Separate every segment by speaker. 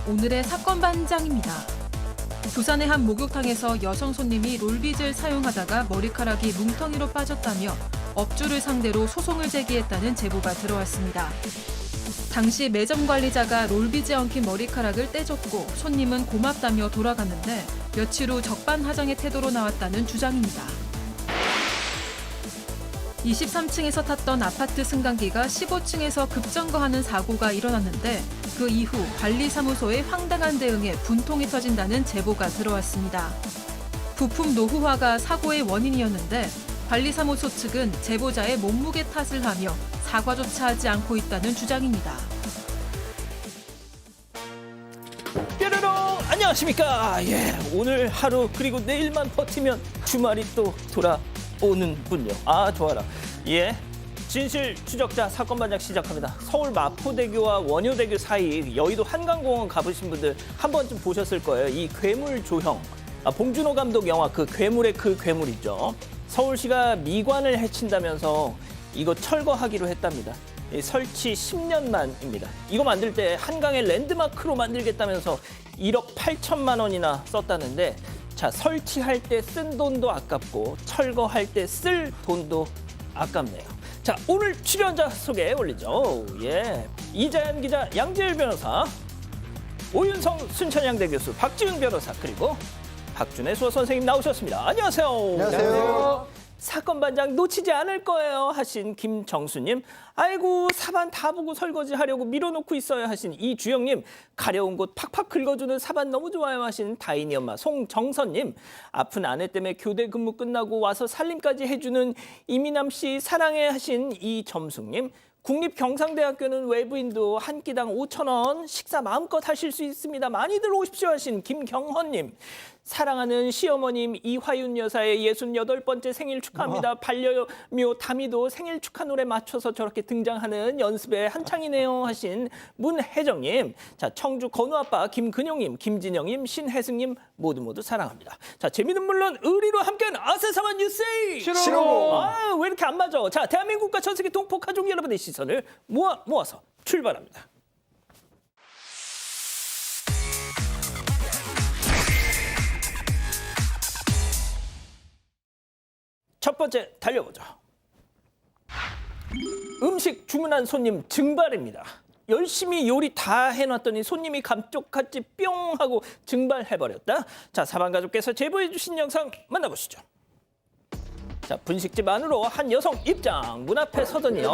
Speaker 1: 오늘의 사건 반장입니다. 부산의 한 목욕탕에서 여성 손님이 롤빗을 사용하다가 머리카락이 뭉텅이로 빠졌다며 업주를 상대로 소송을 제기했다는 제보가 들어왔습니다. 당시 매점 관리자가 롤빗에 엉킨 머리카락을 떼줬고 손님은 고맙다며 돌아갔는데 며칠 후 적반하장의 태도로 나왔다는 주장입니다. 23층에서 탔던 아파트 승강기가 15층에서 급정거하는 사고가 일어났는데 그 이후 관리사무소의 황당한 대응에 분통이 터진다는 제보가 들어왔습니다. 부품 노후화가 사고의 원인이었는데 관리사무소 측은 제보자의 몸무게 탓을 하며 사과조차 하지 않고 있다는 주장입니다.
Speaker 2: 뾰로롱 안녕하십니까. 오늘 하루 그리고 내일만 버티면 주말이 또 돌아오는군요. 좋아라. 진실 추적자 사건 반장 시작합니다. 서울 마포대교와 원효대교 사이 여의도 한강공원 가보신 분들 한 번쯤 보셨을 거예요. 이 괴물 조형. 봉준호 감독 영화 그 괴물의 그 괴물이죠. 서울시가 미관을 해친다면서 이거 철거하기로 했답니다. 설치 10년 만입니다. 이거 만들 때 한강의 랜드마크로 만들겠다면서 1억 8천만 원이나 썼다는데 자, 설치할 때 쓴 돈도 아깝고 철거할 때 쓸 돈도 아깝네요. 자, 오늘 출연자 소개 올리죠. 이자연 기자, 양재일 변호사, 오윤성 순천향대 교수, 박지훈 변호사, 그리고 박준혜 수호 선생님 나오셨습니다. 안녕하세요.
Speaker 3: 안녕하세요.
Speaker 2: 사건 반장 놓치지 않을 거예요 하신 김정수님, 아이고 사반 다 보고 설거지 하려고 밀어놓고 있어요 하신 이주영님, 가려운 곳 팍팍 긁어주는 사반 너무 좋아요 하신 다인이 엄마 송정선님, 아픈 아내 때문에 교대 근무 끝나고 와서 살림까지 해주는 이미남 씨 사랑해 하신 이점숙님, 국립경상대학교는 외부인도 한 끼당 5,000원 식사 마음껏 하실 수 있습니다. 많이들 오십시오 하신 김경헌님, 사랑하는 시어머님 이화윤 여사의 68번째 생일 축하합니다. 반려묘 다미도 생일 축하 노래 맞춰서 저렇게 등장하는 연습에 한창이네요 하신 문혜정님, 자, 청주 건우아빠 김근용님, 김진영님, 신혜승님 모두 사랑합니다. 자, 재미는 물론 의리로 함께하는 아세상한 뉴스의
Speaker 3: 시로고.
Speaker 2: 왜 이렇게 안 맞아? 자, 대한민국과 전 세계 동포 가족 여러분의 시선을 모아서 출발합니다. 첫 번째 달려보죠. 음식 주문한 손님 증발입니다. 열심히 요리 다 해놨더니 손님이 감쪽같이 뿅 하고 증발해버렸다. 자, 사방가족께서 제보해 주신 영상 만나보시죠. 자, 분식집 안으로 한 여성 입장. 문 앞에 서더니요.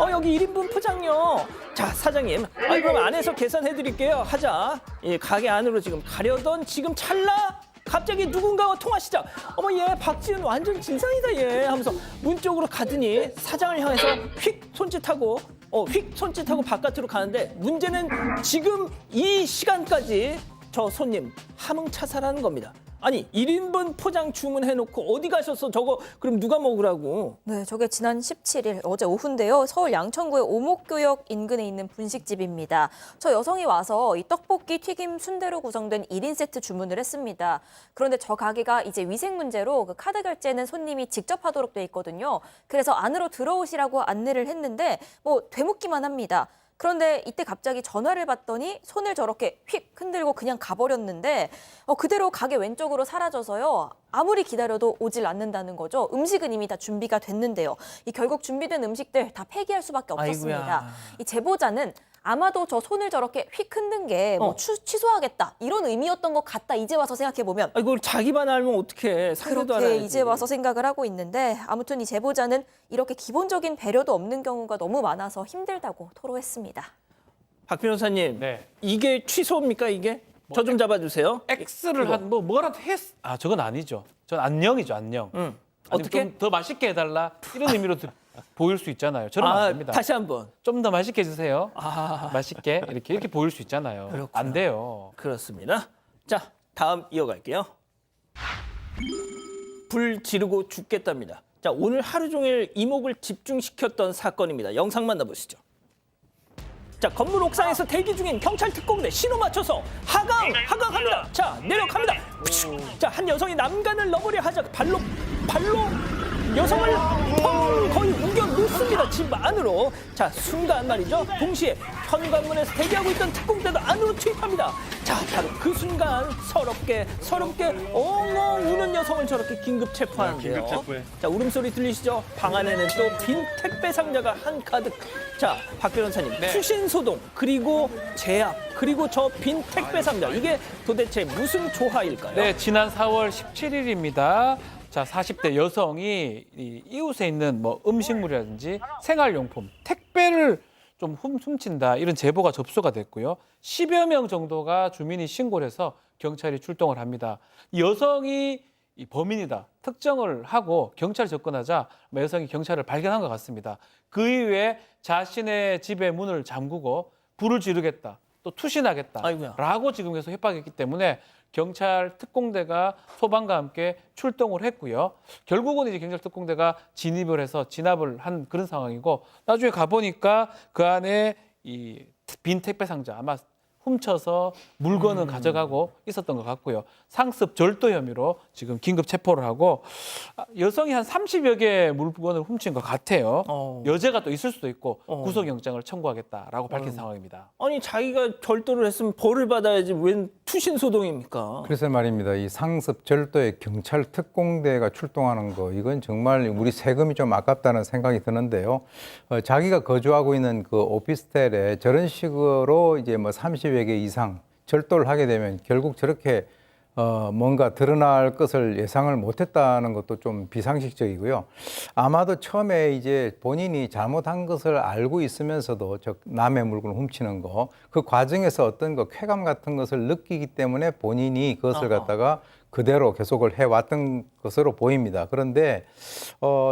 Speaker 2: 여기 1인분 포장요. 자, 사장님. 그럼 안에서 계산해드릴게요. 하자. 가게 안으로 지금 가려던 지금 찰나? 갑자기 누군가와 통화 시작. 얘 박지훈 완전 진상이다 얘 하면서 문 쪽으로 가더니 사장을 향해서 휙 손짓하고 바깥으로 가는데 문제는 지금 이 시간까지 저 손님 함흥차사라는 겁니다. 아니 1인분 포장 주문해놓고 어디 가셨어? 저거 그럼 누가 먹으라고?
Speaker 4: 네, 저게 지난 17일 어제 오후인데요. 서울 양천구의 오목교역 인근에 있는 분식집입니다. 저 여성이 와서 이 떡볶이, 튀김, 순대로 구성된 1인 세트 주문을 했습니다. 그런데 저 가게가 이제 위생 문제로 그 카드 결제는 손님이 직접 하도록 돼 있거든요. 그래서 안으로 들어오시라고 안내를 했는데 되묻기만 합니다. 그런데 이때 갑자기 전화를 받더니 손을 저렇게 휙 흔들고 그냥 가버렸는데 그대로 가게 왼쪽으로 사라져서요. 아무리 기다려도 오질 않는다는 거죠. 음식은 이미 다 준비가 됐는데요. 결국 준비된 음식들 다 폐기할 수밖에 없었습니다.
Speaker 2: 아이고야.
Speaker 4: 이 제보자는 아마도 저 손을 저렇게 휙 흔든 게 취소하겠다 이런 의미였던 것 같다. 이제 와서 생각해보면.
Speaker 2: 이걸 자기만 알면 어떡해. 상대도 알아야지.
Speaker 4: 그렇게 이제 와서 생각을 하고 있는데 아무튼 이 제보자는 이렇게 기본적인 배려도 없는 경우가 너무 많아서 힘들다고 토로했습니다.
Speaker 2: 박 변호사님,
Speaker 3: 네.
Speaker 2: 이게 취소입니까 이게? 저 좀 잡아주세요.
Speaker 3: X를 한 뭐라도 했. 저건 아니죠. 전 안녕이죠, 안녕.
Speaker 2: 어떻게?
Speaker 3: 좀 더 맛있게 해달라 이런 의미로 보일 수 있잖아요. 저는 안 됩니다.
Speaker 2: 다시 한번.
Speaker 3: 좀 더 맛있게 해주세요. 맛있게 이렇게 보일 수 있잖아요.
Speaker 2: 그렇구나.
Speaker 3: 안 돼요.
Speaker 2: 그렇습니다. 자, 다음 이어갈게요. 불 지르고 죽겠답니다. 자, 오늘 하루 종일 이목을 집중시켰던 사건입니다. 영상 만나보시죠. 자, 건물 옥상에서 대기 중인 경찰 특공대 신호 맞춰서 하강합니다. 자, 내려갑니다. 자, 한 여성이 난간을 넘으려 하자 발로 여성을 거의 우겨 놓습니다. 집 안으로. 자, 순간 말이죠. 동시에 현관문에서 대기하고 있던 특공대도 안으로 투입합니다. 자, 바로 그 순간 서럽게 엉엉 우는 여성을 저렇게 긴급 체포하는데요. 자, 울음소리 들리시죠? 방 안에는 또 빈 택배 상자가 한가득. 자, 박 변호사님, 투신 소동 그리고 제압 그리고 저 빈 택배 상자, 이게 도대체 무슨 조화일까요?
Speaker 3: 네, 지난 4월 17일입니다. 자, 40대 여성이 이 이웃에 있는 뭐 음식물이라든지 생활용품, 택배를 좀 훔친다, 이런 제보가 접수가 됐고요. 10여 명 정도가 주민이 신고를 해서 경찰이 출동을 합니다. 이 여성이 이 범인이다 특정을 하고 경찰에 접근하자 여성이 경찰을 발견한 것 같습니다. 그 이후에 자신의 집의 문을 잠그고 불을 지르겠다, 또 투신하겠다
Speaker 2: 아이고야.
Speaker 3: 라고 지금 계속 협박했기 때문에 경찰 특공대가 소방과 함께 출동을 했고요. 결국은 이제 경찰 특공대가 진입을 해서 진압을 한 그런 상황이고, 나중에 가보니까 그 안에 이 빈 택배 상자, 아마 훔쳐서 물건은 가져가고 있었던 것 같고요. 상습 절도 혐의로 지금 긴급 체포를 하고, 여성이 한 30여 개의 물건을 훔친 것 같아요. 여죄가 또 있을 수도 있고 구속영장을 청구하겠다라고 밝힌 상황입니다.
Speaker 2: 아니, 자기가 절도를 했으면 벌을 받아야지 웬 투신 소동입니까?
Speaker 5: 그래서 말입니다. 이 상습 절도에 경찰 특공대가 출동하는 거, 이건 정말 우리 세금이 좀 아깝다는 생각이 드는데요. 자기가 거주하고 있는 그 오피스텔에 저런 식으로 이제 뭐 30여 개 이상 절도를 하게 되면 결국 저렇게 뭔가 드러날 것을 예상을 못했다는 것도 좀 비상식적이고요. 아마도 처음에 이제 본인이 잘못한 것을 알고 있으면서도 즉 남의 물건을 훔치는 거, 그 과정에서 어떤 거 쾌감 같은 것을 느끼기 때문에 본인이 그것을 갖다가 그대로 계속을 해왔던 것으로 보입니다. 그런데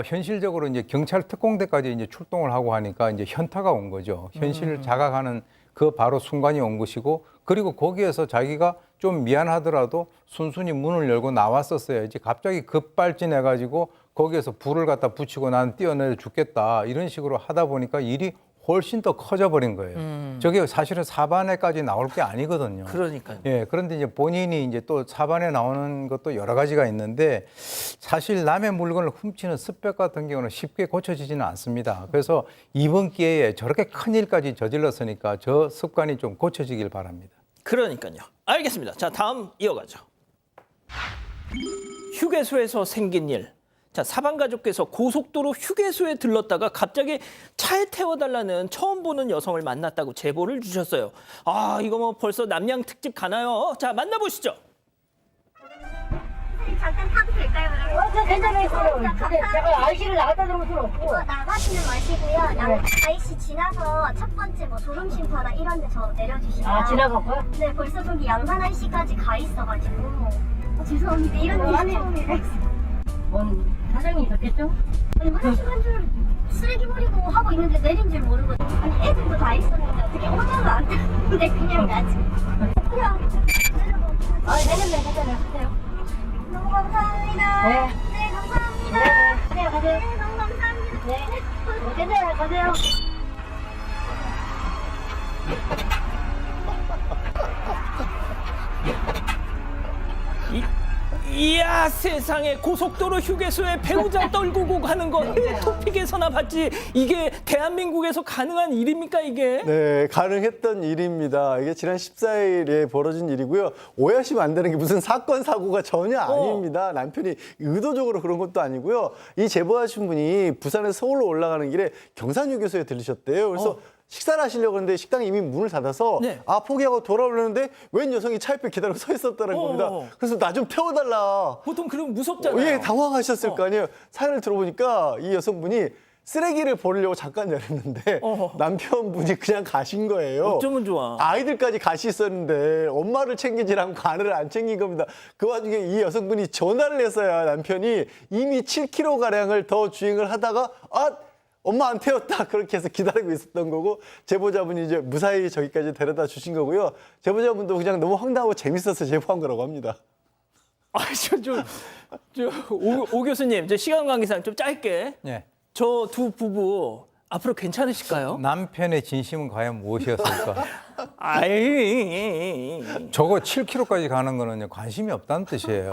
Speaker 5: 현실적으로 이제 경찰 특공대까지 이제 출동을 하고 하니까 이제 현타가 온 거죠. 현실을 자각하는 그 바로 순간이 온 것이고, 그리고 거기에서 자기가 좀 미안하더라도 순순히 문을 열고 나왔었어야지, 갑자기 급발진해가지고 거기에서 불을 갖다 붙이고 난 뛰어내려 죽겠다 이런 식으로 하다 보니까 일이 훨씬 더 커져버린 거예요. 저게 사실은 사반에까지 나올 게 아니거든요.
Speaker 2: 그러니까요.
Speaker 5: 예, 그런데 이제 본인이 이제 또 사반에 나오는 것도 여러 가지가 있는데, 사실 남의 물건을 훔치는 습격 같은 경우는 쉽게 고쳐지지는 않습니다. 그래서 이번 기회에 저렇게 큰 일까지 저질렀으니까 저 습관이 좀 고쳐지길 바랍니다.
Speaker 2: 그러니까요. 알겠습니다. 자, 다음 이어가죠. 휴게소에서 생긴 일. 자, 사방가족께서 고속도로 휴게소에 들렀다가 갑자기 차에 태워달라는 처음 보는 여성을 만났다고 제보를 주셨어요. 아, 이거 뭐 벌써 남양 특집 가나요? 자, 만나보시죠.
Speaker 6: 잠깐 타도 될까요, 그러면?
Speaker 7: 괜찮아요. 근데 제가 IC를 나갔다 들어오면 돈 없고.
Speaker 6: 나가시는 마시고요. IC 지나서 첫 번째 뭐 졸음쉼터나 이런 데서 내려주시면.
Speaker 7: 아, 지나갔고요?
Speaker 6: 네, 벌써 저기 양산 IC까지 가 있어가지고. 죄송합니다. 이런 일이 처음이에요.
Speaker 7: 뭔 사장님이 좋겠죠?
Speaker 6: 아니, 화장실 한 줄 쓰레기 버리고 하고 있는데 내린 줄 모르고. 아니, 애들도 다 있었는데 어떻게 혼자도 안 타는데 그냥 가지. 그냥 내려가.
Speaker 7: 아, 내년에 괜찮아요. 하세요.
Speaker 6: 너무 감사합니다.
Speaker 7: 네.
Speaker 6: 네, 감사합니다.
Speaker 7: 네, 가세요.
Speaker 6: 네, 너무 감사합니다.
Speaker 7: 네. 괜찮아요. 가세요.
Speaker 2: 이야, 세상에, 고속도로 휴게소에 배우자 떨구고 가는 거 토픽에서나 봤지, 이게 대한민국에서 가능한 일입니까, 이게?
Speaker 8: 네, 가능했던 일입니다. 이게 지난 14일에 벌어진 일이고요. 오해하시면 안 되는 게 무슨 사건, 사고가 전혀 아닙니다. 남편이 의도적으로 그런 것도 아니고요. 이 제보하신 분이 부산에서 서울로 올라가는 길에 경산휴게소에 들리셨대요. 그래서 식사를 하시려고 하는데 식당이 이미 문을 닫아서
Speaker 2: 네.
Speaker 8: 포기하고 돌아오려는데 웬 여성이 차 옆에 기다리고 서 있었다는 겁니다. 그래서 나 좀 태워달라.
Speaker 2: 보통 그러면 무섭잖아요.
Speaker 8: 예, 당황하셨을 거 아니에요. 사연을 들어보니까 이 여성분이 쓰레기를 버리려고 잠깐 내렸는데 남편분이 그냥 가신 거예요.
Speaker 2: 어쩌면 좋아.
Speaker 8: 아이들까지 같이 있었는데 엄마를 챙기지 않고 아내를 안 챙긴 겁니다. 그 와중에 이 여성분이 전화를 했어야 남편이 이미 7km가량을 더 주행을 하다가 엄마 안 태웠다, 그렇게 해서 기다리고 있었던 거고, 제보자분이 이제 무사히 저기까지 데려다 주신 거고요. 제보자분도 그냥 너무 황당하고 재밌어서 제보한 거라고 합니다.
Speaker 2: 오 교수님, 저 시간 관계상 좀 짧게.
Speaker 5: 예.
Speaker 2: 저 두 부부 앞으로 괜찮으실까요?
Speaker 5: 남편의 진심은 과연 무엇이었을까?
Speaker 2: 아이.
Speaker 5: 저거 7km까지 가는 거는 관심이 없다는 뜻이에요.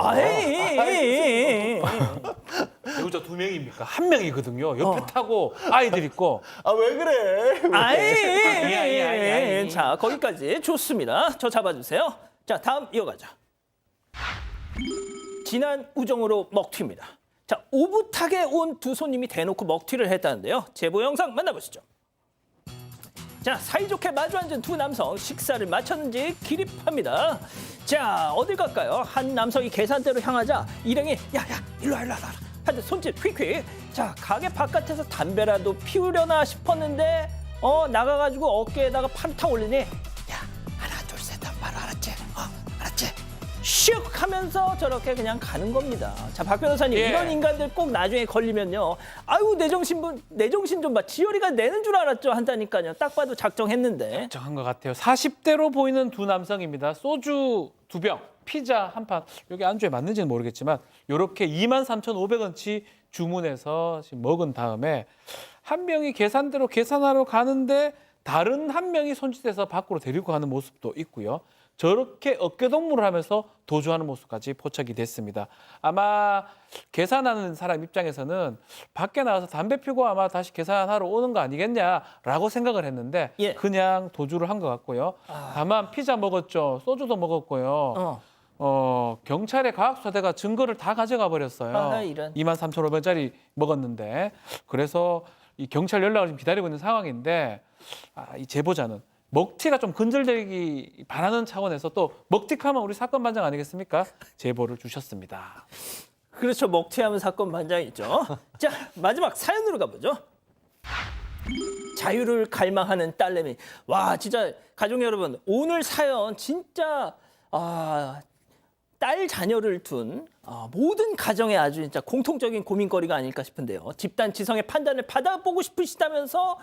Speaker 3: 제보자 2명입니까? 1명이거든요. 옆에 타고 아이들 있고.
Speaker 8: 아, 왜 그래?
Speaker 2: 아예. 자, 거기까지 좋습니다. 저 잡아주세요. 자, 다음 이어가죠. 진한 우정으로 먹튀입니다. 자, 오붓하게 온 두 손님이 대놓고 먹튀를 했다는데요. 제보 영상 만나보시죠. 자, 사이좋게 마주 앉은 두 남성 식사를 마쳤는지 기립합니다. 자, 어딜 갈까요? 한 남성이 계산대로 향하자 일행이 야야 일로 와. 하여튼 손짓 휙휙. 자, 가게 바깥에서 담배라도 피우려나 싶었는데 나가가지고 어깨에다가 팔을 탁 올리니 야 하나 둘 셋 바로 알았지? 알았지? 슉 하면서 저렇게 그냥 가는 겁니다. 자, 박 변호사님,
Speaker 3: 예.
Speaker 2: 이런 인간들 꼭 나중에 걸리면요. 아유, 내 정신 좀 봐. 지열이가 내는 줄 알았죠. 한다니까요. 딱 봐도 작정했는데.
Speaker 3: 정한 것 같아요. 40대로 보이는 두 남성입니다. 소주 2병, 피자 한 판. 여기 안주에 맞는지는 모르겠지만 이렇게 23,500원치 주문해서 지금 먹은 다음에 한 명이 계산대로 계산하러 가는데 다른 한 명이 손짓해서 밖으로 데리고 가는 모습도 있고요. 저렇게 어깨동무를 하면서 도주하는 모습까지 포착이 됐습니다. 아마 계산하는 사람 입장에서는 밖에 나가서 담배 피고 아마 다시 계산하러 오는 거 아니겠냐라고 생각을 했는데
Speaker 2: 예.
Speaker 3: 그냥 도주를 한 것 같고요. 다만 피자 먹었죠. 소주도 먹었고요. 경찰의 과학수사대가 증거를 다 가져가 버렸어요.
Speaker 2: 이런.
Speaker 3: 23,500원짜리 먹었는데 그래서 이 경찰 연락을 지금 기다리고 있는 상황인데 이 제보자는 먹튀가 좀 근절되기 바라는 차원에서 또 먹튀하면 우리 사건 반장 아니겠습니까? 제보를 주셨습니다.
Speaker 2: 그렇죠. 먹튀하면 사건 반장이죠. 자, 마지막 사연으로 가보죠. 자유를 갈망하는 딸내미. 와, 진짜 가족 여러분, 오늘 사연 진짜 딸 자녀를 둔 모든 가정의 아주 진짜 공통적인 고민거리가 아닐까 싶은데요. 집단 지성의 판단을 받아보고 싶으시다면서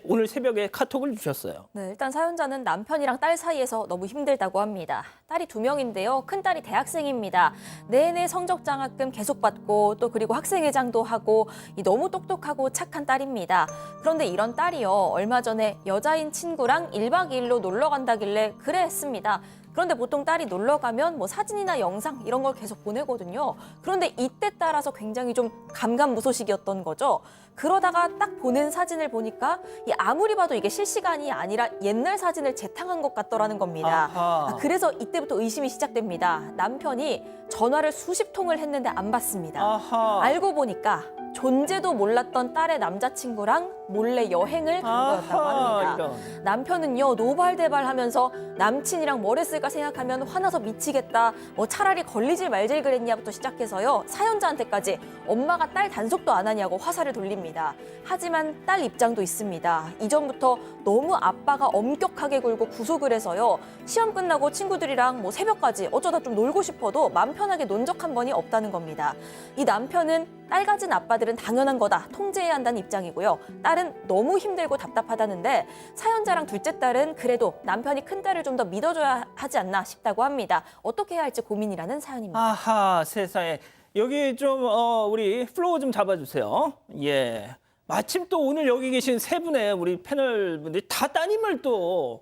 Speaker 2: 오늘 새벽에 카톡을 주셨어요.
Speaker 4: 네, 일단 사연자는 남편이랑 딸 사이에서 너무 힘들다고 합니다. 딸이 2명인데요. 큰딸이 대학생입니다. 내내 성적 장학금 계속 받고 또 그리고 학생회장도 하고 너무 똑똑하고 착한 딸입니다. 그런데 이런 딸이요. 얼마 전에 여자인 친구랑 1박 2일로 놀러 간다길래 그래 했습니다. 그런데 보통 딸이 놀러 가면 뭐 사진이나 영상 이런 걸 계속 보내거든요. 그런데 이때 따라서 굉장히 좀 감감무소식이었던 거죠. 그러다가 딱 보낸 사진을 보니까 아무리 봐도 이게 실시간이 아니라 옛날 사진을 재탕한 것 같더라는 겁니다. 그래서 이때부터 의심이 시작됩니다. 남편이 전화를 수십 통을 했는데 안 받습니다. 알고 보니까 존재도 몰랐던 딸의 남자친구랑 몰래 여행을 간 거였다고 합니다. 남편은요 노발대발하면서 남친이랑 뭘 했을까 생각하면 화나서 미치겠다. 뭐 차라리 걸리질 말질 그랬냐부터 시작해서요 사연자한테까지 엄마가 딸 단속도 안 하냐고 화살을 돌립니다. 하지만 딸 입장도 있습니다. 이전부터 너무 아빠가 엄격하게 굴고 구속을 해서요 시험 끝나고 친구들이랑 뭐 새벽까지 어쩌다 좀 놀고 싶어도 맘 편하게 논 적 한 번이 없다는 겁니다. 이 남편은 딸 가진 아빠들은 당연한 거다 통제해야 한다는 입장이고요. 딸은 너무 힘들고 답답하다는데 사연자랑 둘째 딸은 그래도 남편이 큰딸을 좀 더 믿어줘야 하지 않나 싶다고 합니다. 어떻게 해야 할지 고민이라는 사연입니다.
Speaker 2: 아하, 세상에. 여기 좀 우리 플로우 좀 잡아주세요. 예. 마침 또 오늘 여기 계신 세 분의 우리 패널 분들이 다 따님을 또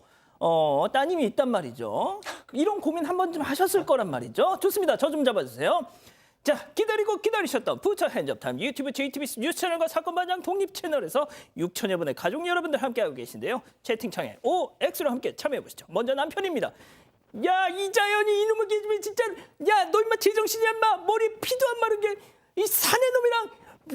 Speaker 2: 따님이 있단 말이죠. 이런 고민 한 번쯤 하셨을 거란 말이죠. 좋습니다. 저 좀 잡아주세요. 자, 기다리고 기다리셨던 부처 핸즈업타임 유튜브 JTBC 뉴스 채널과 사건반장 독립 채널에서 6천여 분의 가족 여러분들 함께하고 계신데요. 채팅창에 OX로 함께 참여해보시죠. 먼저 남편입니다. 야, 이자연이 이놈의 개집애 진짜. 야, 너 임마 제정신이야 임마. 머리 피도 안 마른 게 이 사내놈이랑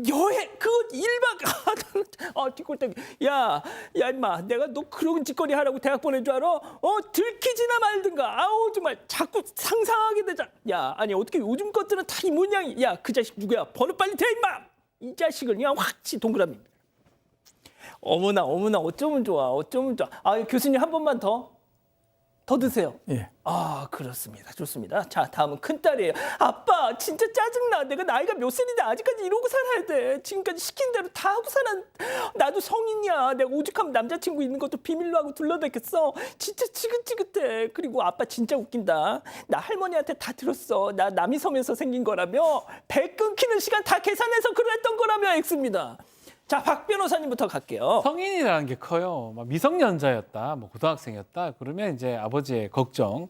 Speaker 2: 여행 그거 1박 뒷골딱. 야 임마 내가 너 그런 짓거리 하라고 대학 보낸 줄 알아? 들키지나 말든가. 아우 정말 자꾸 상상하게 되잖아. 야, 아니 어떻게 요즘 것들은 다 이 모양이. 야, 그 자식 누구야? 번호 빨리 대 임마. 이 자식을 그냥 확치 동그라미. 어머나 어쩌면 좋아. 교수님 한 번만 더 드세요.
Speaker 8: 예.
Speaker 2: 그렇습니다. 좋습니다. 자, 다음은 큰딸이에요. 아빠, 진짜 짜증나. 내가 나이가 몇 살인데 아직까지 이러고 살아야 돼. 지금까지 시킨 대로 다 하고 나도 성인이야. 내가 오죽하면 남자친구 있는 것도 비밀로 하고 둘러댔겠어. 진짜 지긋지긋해. 그리고 아빠 진짜 웃긴다. 나 할머니한테 다 들었어. 나 남이섬에서 생긴 거라며. 배 끊기는 시간 다 계산해서 그랬던 거라며. X입니다. 자, 박 변호사님부터 갈게요.
Speaker 3: 성인이라는 게 커요. 막 미성년자였다, 뭐 고등학생이었다. 그러면 이제 아버지의 걱정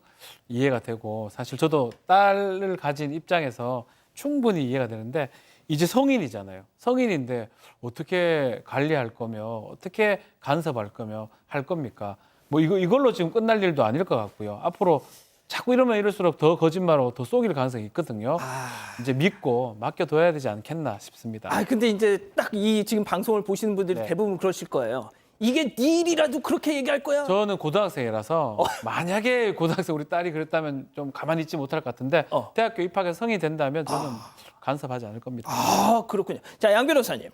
Speaker 3: 이해가 되고 사실 저도 딸을 가진 입장에서 충분히 이해가 되는데 이제 성인이잖아요. 성인인데 어떻게 관리할 거며 어떻게 간섭할 거며 할 겁니까? 뭐 이걸로 지금 끝날 일도 아닐 것 같고요. 앞으로 자꾸 이러면 이럴수록 더 거짓말하고 더 속일 가능성이 있거든요. 이제 믿고 맡겨둬야 되지 않겠나 싶습니다.
Speaker 2: 근데 이제 딱 이 지금 방송을 보시는 분들이
Speaker 3: 네.
Speaker 2: 대부분 그러실 거예요. 이게 네 일이라도 그렇게 얘기할 거야?
Speaker 3: 저는 고등학생이라서 만약에 고등학생 우리 딸이 그랬다면 좀 가만히 있지 못할 것 같은데 대학교 입학해서 성인이 된다면 저는 간섭하지 않을 겁니다.
Speaker 2: 그렇군요. 자, 양 변호사님.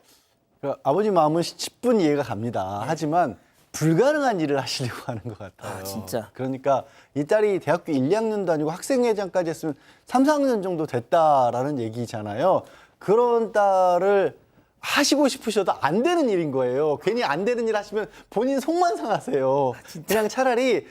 Speaker 8: 아버지 마음은 10분 이해가 갑니다. 하지만 불가능한 일을 하시려고 하는 것 같아요.
Speaker 2: 진짜.
Speaker 8: 그러니까 이 딸이 대학교 1, 2학년도 아니고 학생회장까지 했으면 3, 4학년 정도 됐다라는 얘기잖아요. 그런 딸을 하시고 싶으셔도 안 되는 일인 거예요. 괜히 안 되는 일 하시면 본인 속만 상하세요. 그냥 차라리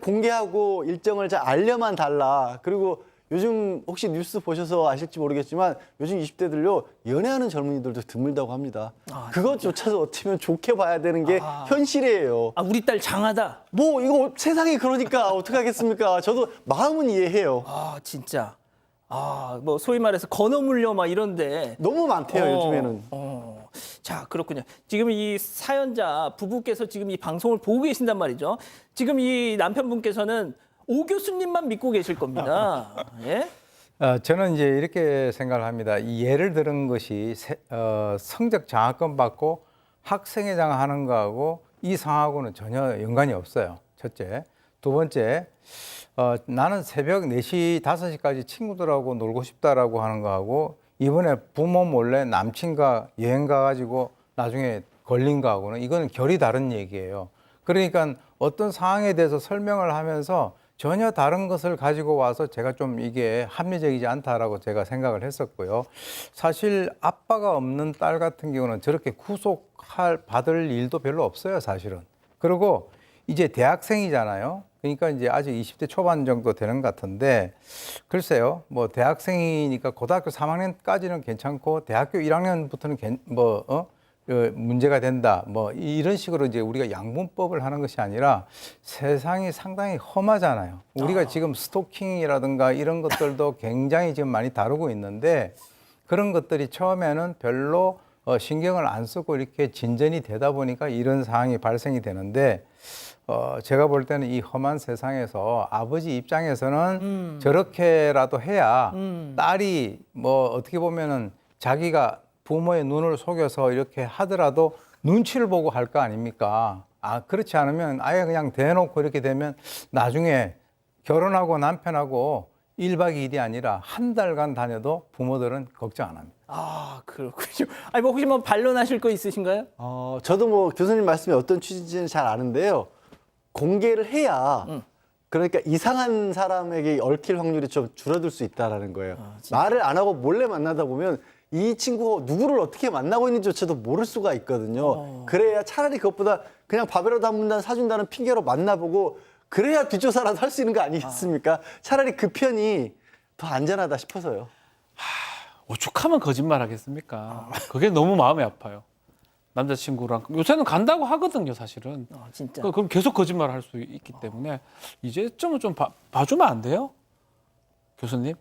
Speaker 8: 공개하고 일정을 잘 알려만 달라. 그리고 요즘 혹시 뉴스 보셔서 아실지 모르겠지만 요즘 20대들요 연애하는 젊은이들도 드물다고 합니다. 그것조차도 어쩌면 좋게 봐야 되는 게 현실이에요.
Speaker 2: 우리 딸 장하다.
Speaker 8: 뭐 이거 세상이 그러니까 어떡하겠습니까? 저도 마음은 이해해요.
Speaker 2: 진짜. 뭐 소위 말해서 건어물려 막 이런데
Speaker 8: 너무 많대요 요즘에는.
Speaker 2: 자, 그렇군요. 지금 이 사연자 부부께서 지금 이 방송을 보고 계신단 말이죠. 지금 이 남편분께서는 오 교수님만 믿고 계실 겁니다. 예?
Speaker 5: 저는 이제 이렇게 생각을 합니다. 이 예를 들은 것이 성적 장학금 받고 학생회장 하는 거하고 이 상하고는 전혀 연관이 없어요. 첫째. 두 번째, 나는 새벽 4시, 5시까지 친구들하고 놀고 싶다라고 하는 거하고 이번에 부모 몰래 남친과 여행 가가지고 나중에 걸린 거하고는 이거는 결이 다른 얘기예요. 그러니까 어떤 상황에 대해서 설명을 하면서 전혀 다른 것을 가지고 와서 제가 좀 이게 합리적이지 않다라고 제가 생각을 했었고요. 사실 아빠가 없는 딸 같은 경우는 저렇게 받을 일도 별로 없어요, 사실은. 그리고 이제 대학생이잖아요. 그러니까 이제 아직 20대 초반 정도 되는 것 같은데 글쎄요. 뭐 대학생이니까 고등학교 3학년까지는 괜찮고 대학교 1학년부터는 문제가 된다. 뭐 이런 식으로 이제 우리가 양분법을 하는 것이 아니라 세상이 상당히 험하잖아요. 우리가 지금 스토킹이라든가 이런 것들도 굉장히 지금 많이 다루고 있는데 그런 것들이 처음에는 별로 신경을 안 쓰고 이렇게 진전이 되다 보니까 이런 상황이 발생이 되는데 제가 볼 때는 이 험한 세상에서 아버지 입장에서는 저렇게라도 해야 딸이 뭐 어떻게 보면은 자기가 부모의 눈을 속여서 이렇게 하더라도 눈치를 보고 할 거 아닙니까? 그렇지 않으면 아예 그냥 대놓고 이렇게 되면 나중에 결혼하고 남편하고 1박 2일이 아니라 한 달간 다녀도 부모들은 걱정 안 합니다.
Speaker 2: 그렇군요. 뭐 혹시 뭐 반론하실 거 있으신가요?
Speaker 8: 저도 뭐 교수님 말씀이 어떤 취지인지는 잘 아는데요. 공개를 해야 그러니까 이상한 사람에게 얽힐 확률이 좀 줄어들 수 있다라는 거예요. 말을 안 하고 몰래 만나다 보면 이 친구가 누구를 어떻게 만나고 있는지조차도 모를 수가 있거든요. 그래야 차라리 그것보다 그냥 밥이라도 한 번 사준다는 핑계로 만나보고 그래야 뒷조사라도 할 수 있는 거 아니겠습니까? 차라리 그 편이 더 안전하다 싶어서요.
Speaker 3: 오죽하면 거짓말 하겠습니까? 그게 너무 마음이 아파요. 남자친구랑 요새는 간다고 하거든요, 사실은.
Speaker 2: 진짜.
Speaker 3: 그럼 계속 거짓말을 할 수 있기 때문에 이제쯤은 좀 봐주면 안 돼요? 교수님?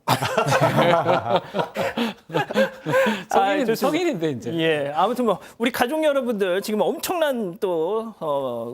Speaker 3: 성인인데 이제.
Speaker 2: 예, 아무튼 뭐 우리 가족 여러분들 지금 엄청난 또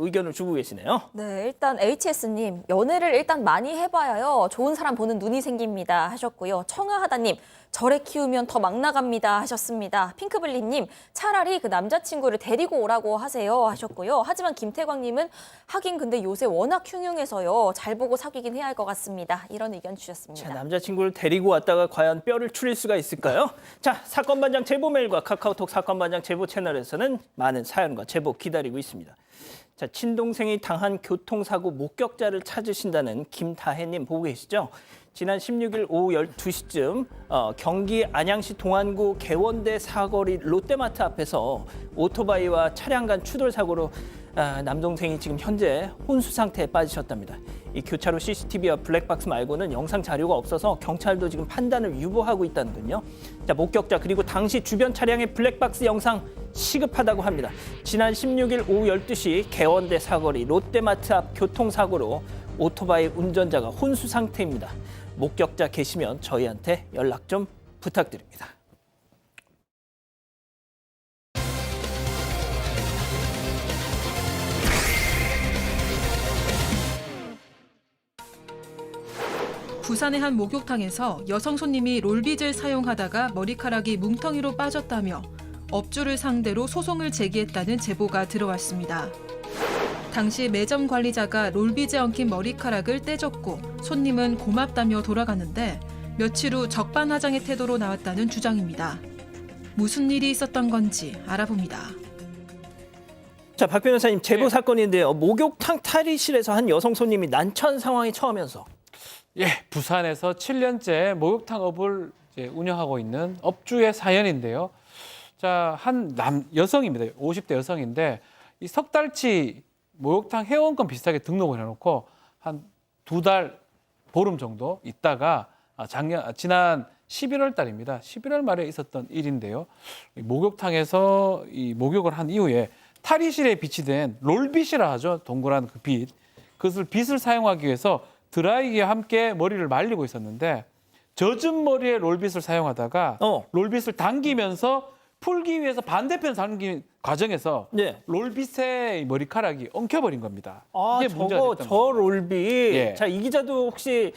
Speaker 2: 의견을 주고 계시네요.
Speaker 4: 네, 일단 HS님, 연애를 일단 많이 해봐야요. 좋은 사람 보는 눈이 생깁니다 하셨고요. 청아하다님, 저래 키우면 더 막 나갑니다 하셨습니다. 핑크블리님, 차라리 그 남자친구를 데리고 오라고 하세요 하셨고요. 하지만 김태광님은 하긴 근데 요새 워낙 흉흉해서요. 잘 보고 사귀긴 해야 할 것 같습니다. 이런 의견 주셨습니다.
Speaker 2: 자, 남자친구를 데리고 왔다가 과연 뼈를 추릴 수가 있을까요? 자, 사건반장 제보 메일과 카카오톡 사건반장 제보 채널에서는 많은 사연과 제보 기다리고 있습니다. 자, 친동생이 당한 교통사고 목격자를 찾으신다는 김다혜님 보고 계시죠? 지난 16일 오후 12시쯤 경기 안양시 동안구 개원대 사거리 롯데마트 앞에서 오토바이와 차량 간 추돌 사고로 남동생이 지금 현재 혼수 상태에 빠지셨답니다. 이 교차로 CCTV와 블랙박스 말고는 영상 자료가 없어서 경찰도 지금 판단을 유보하고 있다는군요. 자, 목격자 그리고 당시 주변 차량의 블랙박스 영상 시급하다고 합니다. 지난 16일 오후 12시 개원대 사거리 롯데마트 앞 교통사고로 오토바이 운전자가 혼수 상태입니다. 목격자 계시면 저희한테 연락 좀 부탁드립니다.
Speaker 1: 부산의 한 목욕탕에서 여성 손님이 롤빗을 사용하다가 머리카락이 뭉텅이로 빠졌다며 업주를 상대로 소송을 제기했다는 제보가 들어왔습니다. 당시 매점 관리자가 롤빗에 엉킨 머리카락을 떼줬고 손님은 고맙다며 돌아가는데 며칠 후 적반하장의 태도로 나왔다는 주장입니다. 무슨 일이 있었던 건지 알아봅니다.
Speaker 2: 자, 박 변호사님 제보
Speaker 3: 네.
Speaker 2: 사건인데요. 목욕탕 탈의실에서 한 여성 손님이 난처한 상황에 처하면서
Speaker 3: 예, 부산에서 7년째 목욕탕업을 이제 운영하고 있는 업주의 사연인데요. 자, 한 여성입니다. 50대 여성인데 이 석 달치 목욕탕 회원권 비슷하게 등록을 해놓고 한 2달 보름 정도 있다가 지난 11월 달입니다. 11월 말에 있었던 일인데요. 이 목욕탕에서 이 목욕을 한 이후에 탈의실에 비치된 롤빗이라 하죠. 동그란 그 빗. 그것을 빗을 사용하기 위해서 드라이기와 함께 머리를 말리고 있었는데 젖은 머리에 롤빗을 사용하다가 롤빗을 당기면서 풀기 위해서 반대편 당긴 과정에서
Speaker 2: 네.
Speaker 3: 롤빗의 머리카락이 엉켜버린 겁니다.
Speaker 2: 아,
Speaker 3: 이게 문제가
Speaker 2: 저거
Speaker 3: 됐던
Speaker 2: 저
Speaker 3: 거죠.
Speaker 2: 롤빗.
Speaker 3: 예.
Speaker 2: 자, 이 기자도 혹시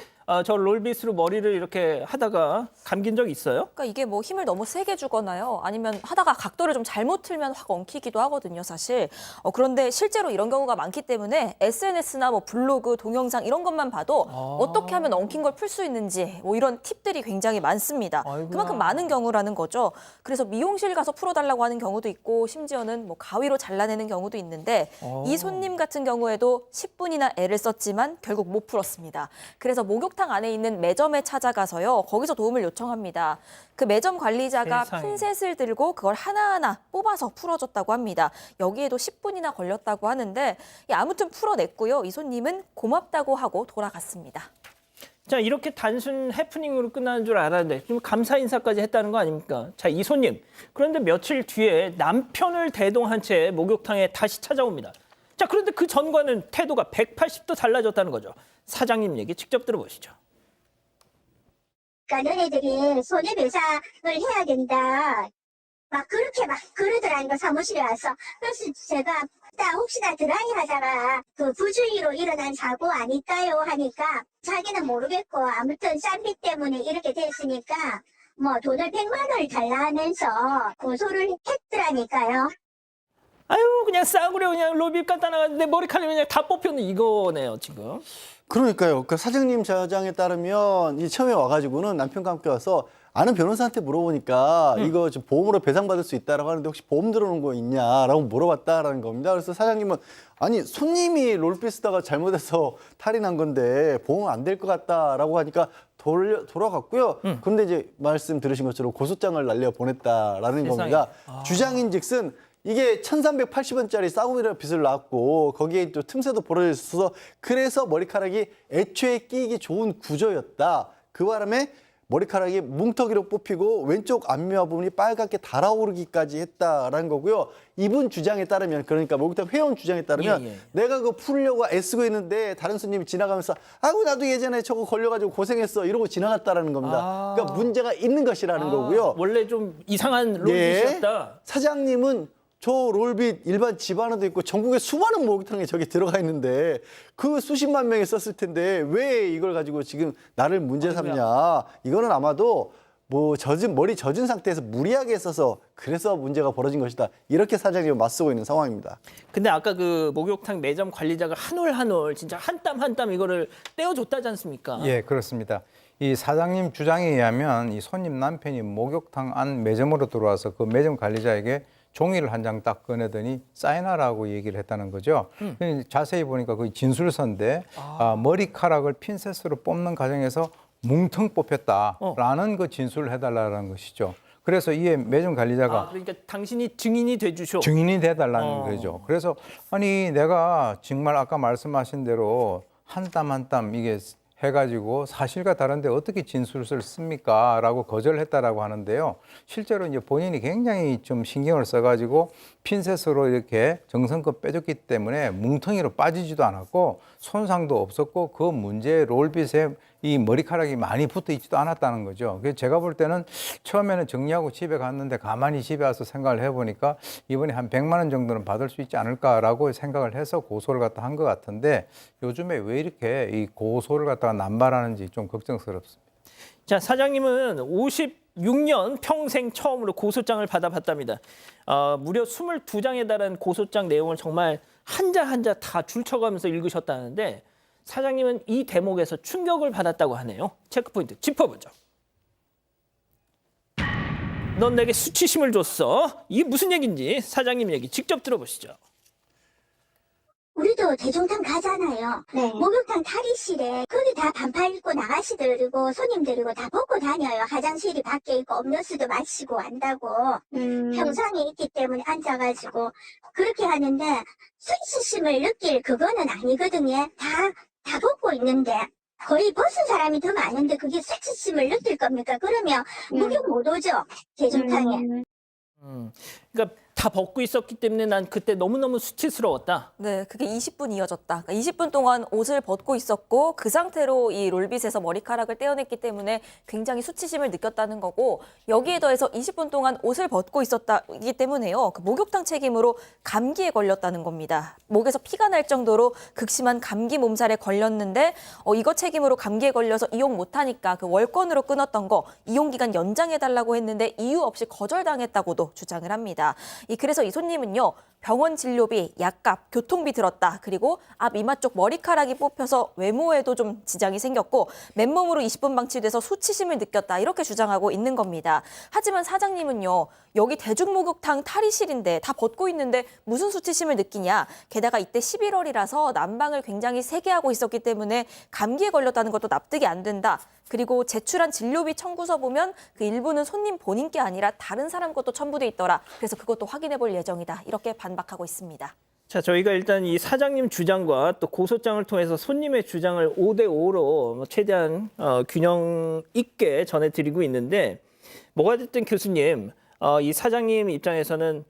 Speaker 2: 저 롤빗으로 머리를 이렇게 하다가 감긴 적 있어요?
Speaker 4: 그러니까 이게 뭐 힘을 너무 세게 주거나요. 아니면 하다가 각도를 좀 잘못 틀면 확 엉키기도 하거든요, 사실. 그런데 실제로 이런 경우가 많기 때문에 SNS나 뭐 블로그, 동영상 이런 것만 봐도 어떻게 하면 엉킨 걸 풀 수 있는지 뭐 이런 팁들이 굉장히 많습니다.
Speaker 2: 아이고야.
Speaker 4: 그만큼 많은 경우라는 거죠. 그래서 미용실 가서 풀어달라고 하는 경우도 있고 심지어는 뭐 가위로 잘라내는 경우도 있는데 이 손님 같은 경우에도 10분이나 애를 썼지만 결국 못 풀었습니다. 그래서 목욕탕 안에 있는 매점에 찾아가서요. 거기서 도움을 요청합니다. 그 매점 관리자가
Speaker 2: 세상에.
Speaker 4: 핀셋을 들고 그걸 하나하나 뽑아서 풀어줬다고 합니다. 여기에도 10분이나 걸렸다고 하는데 아무튼 풀어냈고요. 이 손님은 고맙다고 하고 돌아갔습니다.
Speaker 2: 자, 이렇게 단순 해프닝으로 끝나는 줄 알았는데 좀 감사 인사까지 했다는 거 아닙니까? 자, 이 손님. 그런데 며칠 뒤에 남편을 대동한 채 목욕탕에 다시 찾아옵니다. 자, 그런데 그 전과는 태도가 180도 달라졌다는 거죠. 사장님 얘기 직접 들어보시죠.
Speaker 6: 그러니까 너네들이 손해배상을 해야 된다. 막 그렇게 막 그러더라는 거 사무실에 와서. 그래서 제가 혹시나 드라이 하다가 그 부주의로 일어난 사고 아닐까요 하니까 자기는 모르겠고 아무튼 싼비 때문에 이렇게 됐으니까 뭐 돈을 100만 원을 달라 하면서 고소를 했더라니까요.
Speaker 2: 아유, 그냥 싸구려 그냥 롤빗 갖다 놔가지고 내 머리카락이 그냥 다 뽑혔는 이거네요, 지금.
Speaker 8: 그러니까요. 그 사장님 저장에 따르면 이 처음에 와가지고는 남편과 함께 와서 아는 변호사한테 물어보니까 이거 좀 보험으로 배상받을 수 있다라고 하는데 혹시 보험 들어놓은 거 있냐라고 물어봤다라는 겁니다. 그래서 사장님은 아니 손님이 롤빗 쓰다가 잘못해서 탈이 난 건데 보험은 안 될 것 같다라고 하니까 돌아갔고요. 그런데 이제 말씀 들으신 것처럼 고소장을 날려 보냈다라는
Speaker 2: 세상에.
Speaker 8: 겁니다. 주장인즉슨 이게 1,380원짜리 싸구려 빗을 놨고 거기에 또 틈새도 벌어져 있어서 그래서 머리카락이 애초에 끼기 좋은 구조였다. 그 바람에 머리카락이 뭉텅이로 뽑히고 왼쪽 앞미화 부분이 빨갛게 달아오르기까지 했다라는 거고요. 이분 주장에 따르면 그러니까 목욕탕 회원 주장에 따르면
Speaker 2: 예.
Speaker 8: 내가 그거 풀려고 애쓰고 있는데 다른 손님이 지나가면서 아이고 나도 예전에 저거 걸려가지고 고생했어 이러고 지나갔다라는 겁니다. 그러니까 문제가 있는 것이라는 거고요.
Speaker 2: 원래 좀 이상한 롤빗이었다.
Speaker 8: 사장님은 저 롤빗 일반 집안에도 있고 전국에 수많은 목욕탕에 저기 들어가 있는데 그 수십만 명이 썼을 텐데 왜 이걸 가지고 지금 나를 문제 삼냐. 이거는 아마도 뭐 머리 젖은 상태에서 무리하게 써서 그래서 문제가 벌어진 것이다. 이렇게 사장님은 맞서고 있는 상황입니다.
Speaker 2: 근데 아까 그 목욕탕 매점 관리자가 한 올 한 올 진짜 한 땀 한 땀 이거를 떼어줬다지 않습니까?
Speaker 5: 예, 그렇습니다. 이 사장님 주장에 의하면 이 손님 남편이 목욕탕 안 매점으로 들어와서 그 매점 관리자에게 종이를 한 장 딱 꺼내더니 사인하라고 얘기를 했다는 거죠. 자세히 보니까 그 진술서인데 머리카락을 핀셋으로 뽑는 과정에서 뭉텅 뽑혔다라는 그 진술을 해달라는 것이죠. 그래서 이에 매점 관리자가
Speaker 2: 그러니까 당신이 증인이 돼주쇼.
Speaker 5: 증인이 돼달라는 거죠. 그래서 아니 내가 정말 아까 말씀하신 대로 한 땀 한 땀 이게 해가지고 사실과 다른데 어떻게 진술서를 씁니까? 라고 거절했다라고 하는데요. 실제로 이제 본인이 굉장히 좀 신경을 써가지고 핀셋으로 이렇게 정성껏 빼줬기 때문에 뭉텅이로 빠지지도 않았고 손상도 없었고 그 문제에 롤빗에 이 머리카락이 많이 붙어 있지도 않았다는 거죠. 그래서 제가 볼 때는 처음에는 정리하고 집에 갔는데 가만히 집에 와서 생각을 해보니까 이번에 한 100만 원 정도는 받을 수 있지 않을까라고 생각을 해서 고소를 갖다 한 것 같은데 요즘에 왜 이렇게 이 고소를 갖다가 남발하는지 좀 걱정스럽습니다.
Speaker 2: 자, 사장님은 56년 평생 처음으로 고소장을 받아봤답니다. 무려 22장에 달한 고소장 내용을 정말 한자 한자 다 줄쳐가면서 읽으셨다는데 사장님은 이 대목에서 충격을 받았다고 하네요. 체크포인트 짚어보죠. 넌 내게 수치심을 줬어. 이게 무슨 얘기인지 사장님 얘기 직접 들어보시죠.
Speaker 6: 우리도 대중탕 가잖아요.
Speaker 7: 네.
Speaker 6: 목욕탕 탈의실에 거기 다 반팔 입고 나가시들이고 손님들이고 다 벗고 다녀요. 화장실이 밖에 있고 음료수도 마시고 한다고. 평상에 있기 때문에 앉아가지고 그렇게 하는데 수치심을 느낄 그거는 아니거든요. 다 벗고 있는데 거의 벗은 사람이 더 많은데 그게 수치심을 느낄 겁니까? 그러면 목욕 못 오죠. 대중탕에.
Speaker 2: 그러니까 다 벗고 있었기 때문에 난 그때 너무너무 수치스러웠다.
Speaker 4: 네, 그게 20분 이어졌다. 그러니까 20분 동안 옷을 벗고 있었고 그 상태로 이 롤빗에서 머리카락을 떼어냈기 때문에 굉장히 수치심을 느꼈다는 거고 여기에 더해서 20분 동안 옷을 벗고 있었다기 때문에요. 그 목욕탕 책임으로 감기에 걸렸다는 겁니다. 목에서 피가 날 정도로 극심한 감기 몸살에 걸렸는데 이거 책임으로 감기에 걸려서 이용 못하니까 그 월권으로 끊었던 거 이용 기간 연장해달라고 했는데 이유 없이 거절당했다고도 주장을 합니다. 그래서 이 손님은요. 병원 진료비, 약값, 교통비 들었다. 그리고 앞 이마 쪽 머리카락이 뽑혀서 외모에도 좀 지장이 생겼고 맨몸으로 20분 방치돼서 수치심을 느꼈다. 이렇게 주장하고 있는 겁니다. 하지만 사장님은요. 여기 대중목욕탕 탈의실인데 다 벗고 있는데 무슨 수치심을 느끼냐. 게다가 이때 11월이라서 난방을 굉장히 세게 하고 있었기 때문에 감기에 걸렸다는 것도 납득이 안 된다. 그리고 제출한 진료비 청구서 보면 그 일부는 손님 본인 게 아니라 다른 사람 것도 첨부돼 있더라. 그래서 그것도 확인해 볼 예정이다. 이렇게 반박하고 있습니다.
Speaker 2: 자, 저희가 일단 이 사장님 주장과 또 고소장을 통해서 손님의 주장을 5대5로 최대한 균형 있게 전해드리고 있는데 뭐가 됐든 교수님, 이 사장님 입장에서는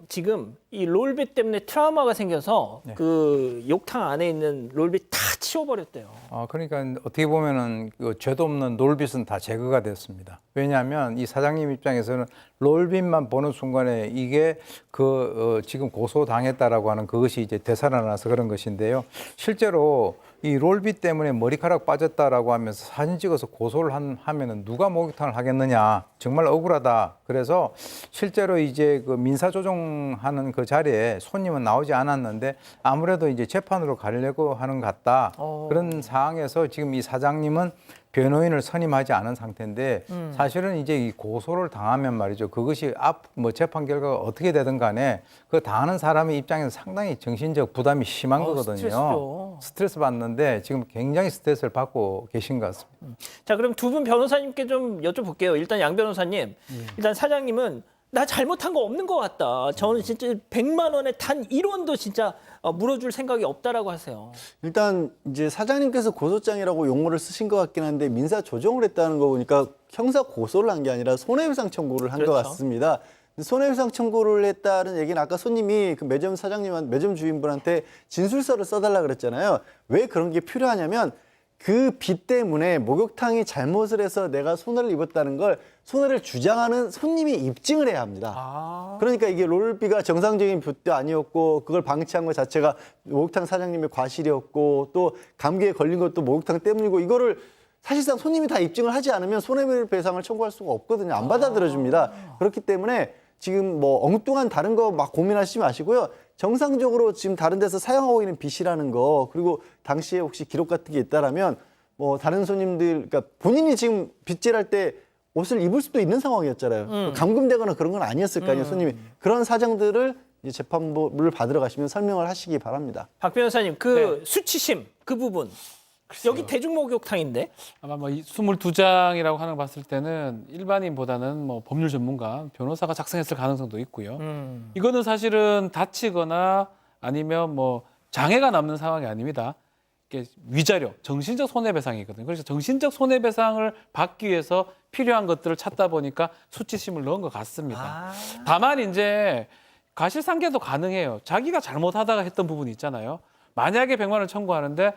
Speaker 2: 지금 이 롤빗 때문에 트라우마가 생겨서 그 욕탕 안에 있는 롤빗 다 치워버렸대요.
Speaker 5: 그러니까 어떻게 보면은 그 죄도 없는 롤빗은 다 제거가 됐습니다. 왜냐하면 이 사장님 입장에서는 롤빗만 보는 순간에 이게 지금 고소당했다라고 하는 그것이 이제 되살아나서 그런 것인데요. 실제로 이 롤빗 때문에 머리카락 빠졌다라고 하면서 사진 찍어서 고소를 하면은 누가 목욕탕을 하겠느냐. 정말 억울하다. 그래서 실제로 이제 그 민사조정하는 그 자리에 손님은 나오지 않았는데 아무래도 이제 재판으로 가려고 하는 것 같다. 그런 상황에서 지금 이 사장님은 변호인을 선임하지 않은 상태인데 사실은 이제 이 고소를 당하면 말이죠. 그것이 재판 결과가 어떻게 되든 간에 그 당하는 사람의 입장에서 상당히 정신적 부담이 심한 거거든요. 스트레스 받는데 지금 굉장히 스트레스를 받고 계신 것 같습니다.
Speaker 2: 자, 그럼 두 분 변호사님께 좀 여쭤볼게요. 일단 양 변호사님, 일단 사장님은 나 잘못한 거 없는 것 같다. 저는 진짜 100만 원에 단 1원도 진짜 물어줄 생각이 없다라고 하세요.
Speaker 8: 일단 이제 사장님께서 고소장이라고 용어를 쓰신 것 같긴 한데 민사 조정을 했다는 거 보니까 형사 고소를 한 게 아니라 손해배상 청구를 한 것
Speaker 2: 그렇죠.
Speaker 8: 같습니다. 손해배상 청구를 했다는 얘기는 아까 손님이 그 매점 사장님한테 매점 주인분한테 진술서를 써달라 그랬잖아요. 왜 그런 게 필요하냐면 그 빚 때문에 목욕탕이 잘못을 해서 내가 손해를 입었다는 걸 손해를 주장하는 손님이 입증을 해야 합니다. 그러니까 이게 롤비가 정상적인 빚도 아니었고 그걸 방치한 것 자체가 목욕탕 사장님의 과실이었고 또 감기에 걸린 것도 목욕탕 때문이고 이거를 사실상 손님이 다 입증을 하지 않으면 손해배상을 청구할 수가 없거든요. 안 받아들여줍니다. 그렇기 때문에 지금 뭐 엉뚱한 다른 거 막 고민하시지 마시고요. 정상적으로 지금 다른 데서 사용하고 있는 빚이라는 거 그리고 당시에 혹시 기록 같은 게 있다라면 뭐 다른 손님들 그러니까 본인이 지금 빚질할 때 옷을 입을 수도 있는 상황이었잖아요. 감금되거나 그런 건 아니었을 거 아니에요. 손님이 그런 사정들을 이제 재판부를 받으러 가시면 설명을 하시기 바랍니다.
Speaker 2: 박 변호사님, 수치심 그 부분. 여기 대중목욕탕인데
Speaker 3: 아마 뭐 22장이라고 하는 거 봤을 때는 일반인보다는 뭐 법률 전문가, 변호사가 작성했을 가능성도 있고요. 이거는 사실은 다치거나 아니면 뭐 장애가 남는 상황이 아닙니다. 이게 위자료, 정신적 손해배상이거든요. 그래서 정신적 손해배상을 받기 위해서 필요한 것들을 찾다 보니까 수치심을 넣은 것 같습니다. 다만 이제 과실상계도 가능해요. 자기가 잘못하다가 했던 부분이 있잖아요. 만약에 100만 원을 청구하는데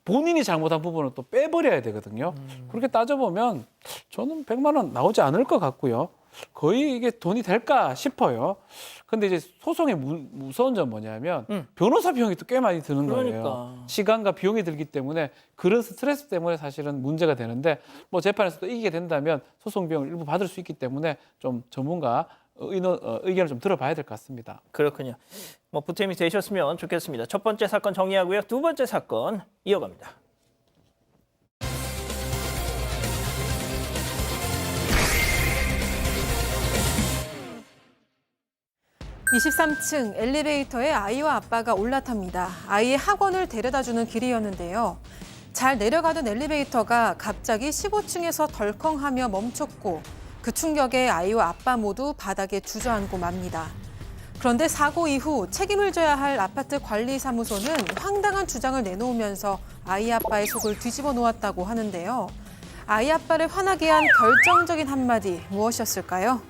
Speaker 3: 본인이 잘못한 부분은 또 빼버려야 되거든요. 그렇게 따져보면 저는 100만 원 나오지 않을 것 같고요. 거의 이게 돈이 될까 싶어요. 근데 이제 소송의 무서운 점 뭐냐면 변호사 비용이 또 꽤 많이 드는 거예요.
Speaker 2: 그러니까.
Speaker 3: 시간과 비용이 들기 때문에 그런 스트레스 때문에 사실은 문제가 되는데 뭐 재판에서 또 이기게 된다면 소송 비용을 일부 받을 수 있기 때문에 좀 전문가 의견을 좀 들어봐야 될 것 같습니다.
Speaker 2: 그렇군요. 뭐 보탬이 되셨으면 좋겠습니다. 첫 번째 사건 정리하고요. 두 번째 사건 이어갑니다.
Speaker 1: 23층 엘리베이터에 아이와 아빠가 올라탑니다. 아이의 학원을 데려다주는 길이었는데요. 잘 내려가던 엘리베이터가 갑자기 15층에서 덜컹하며 멈췄고 그 충격에 아이와 아빠 모두 바닥에 주저앉고 맙니다. 그런데 사고 이후 책임을 져야 할 아파트 관리사무소는 황당한 주장을 내놓으면서 아이 아빠의 속을 뒤집어 놓았다고 하는데요. 아이 아빠를 화나게 한 결정적인 한마디 무엇이었을까요?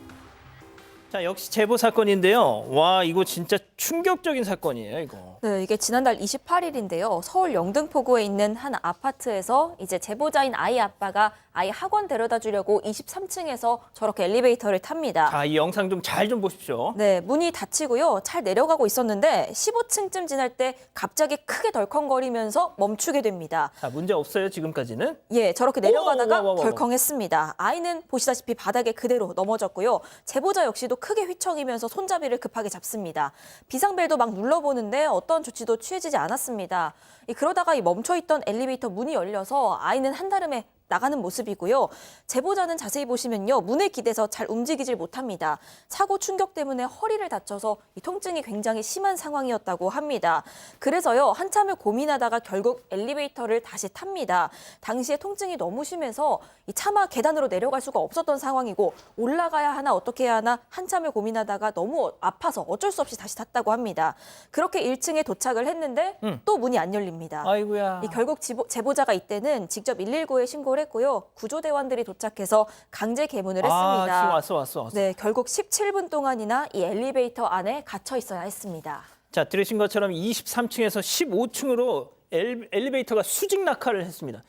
Speaker 2: 자, 역시 제보 사건인데요. 와, 이거 진짜 충격적인 사건이에요, 이거.
Speaker 4: 네, 이게 지난달 28일인데요. 서울 영등포구에 있는 한 아파트에서 이제 제보자인 아이 아빠가 아이 학원 데려다 주려고 23층에서 저렇게 엘리베이터를 탑니다.
Speaker 2: 자, 이 영상 좀 잘 좀 보십시오.
Speaker 4: 네, 문이 닫히고요. 잘 내려가고 있었는데 15층쯤 지날 때 갑자기 크게 덜컹거리면서 멈추게 됩니다.
Speaker 2: 자, 문제 없어요, 지금까지는.
Speaker 4: 예, 저렇게 내려가다가
Speaker 2: 오.
Speaker 4: 덜컹했습니다. 아이는 보시다시피 바닥에 그대로 넘어졌고요. 제보자 역시도 크게 휘청이면서 손잡이를 급하게 잡습니다. 비상벨도 막 눌러보는데 어떤 조치도 취해지지 않았습니다. 그러다가 이 멈춰있던 엘리베이터 문이 열려서 아이는 한달음에 나가는 모습이고요. 제보자는 자세히 보시면요. 문에 기대서 잘 움직이질 못합니다. 사고 충격 때문에 허리를 다쳐서 이 통증이 굉장히 심한 상황이었다고 합니다. 그래서요. 한참을 고민하다가 결국 엘리베이터를 다시 탑니다. 당시에 통증이 너무 심해서 차마 계단으로 내려갈 수가 없었던 상황이고 올라가야 하나 어떻게 해야 하나 한참을 고민하다가 너무 아파서 어쩔 수 없이 다시 탔다고 합니다. 그렇게 1층에 도착을 했는데 또 문이 안 열립니다.
Speaker 2: 아이고야.
Speaker 4: 결국 제보자가 이때는 직접 119에 신고를 했고요. 구조대원들이 도착해서 강제 개문을 했습니다.
Speaker 2: 지금 왔어.
Speaker 4: 네, 결국 17분 동안이나 이 엘리베이터 안에 갇혀 있어야 했습니다.
Speaker 2: 자, 들으신 것처럼 23층에서 15층으로 엘리베이터가 수직 낙하를 했습니다.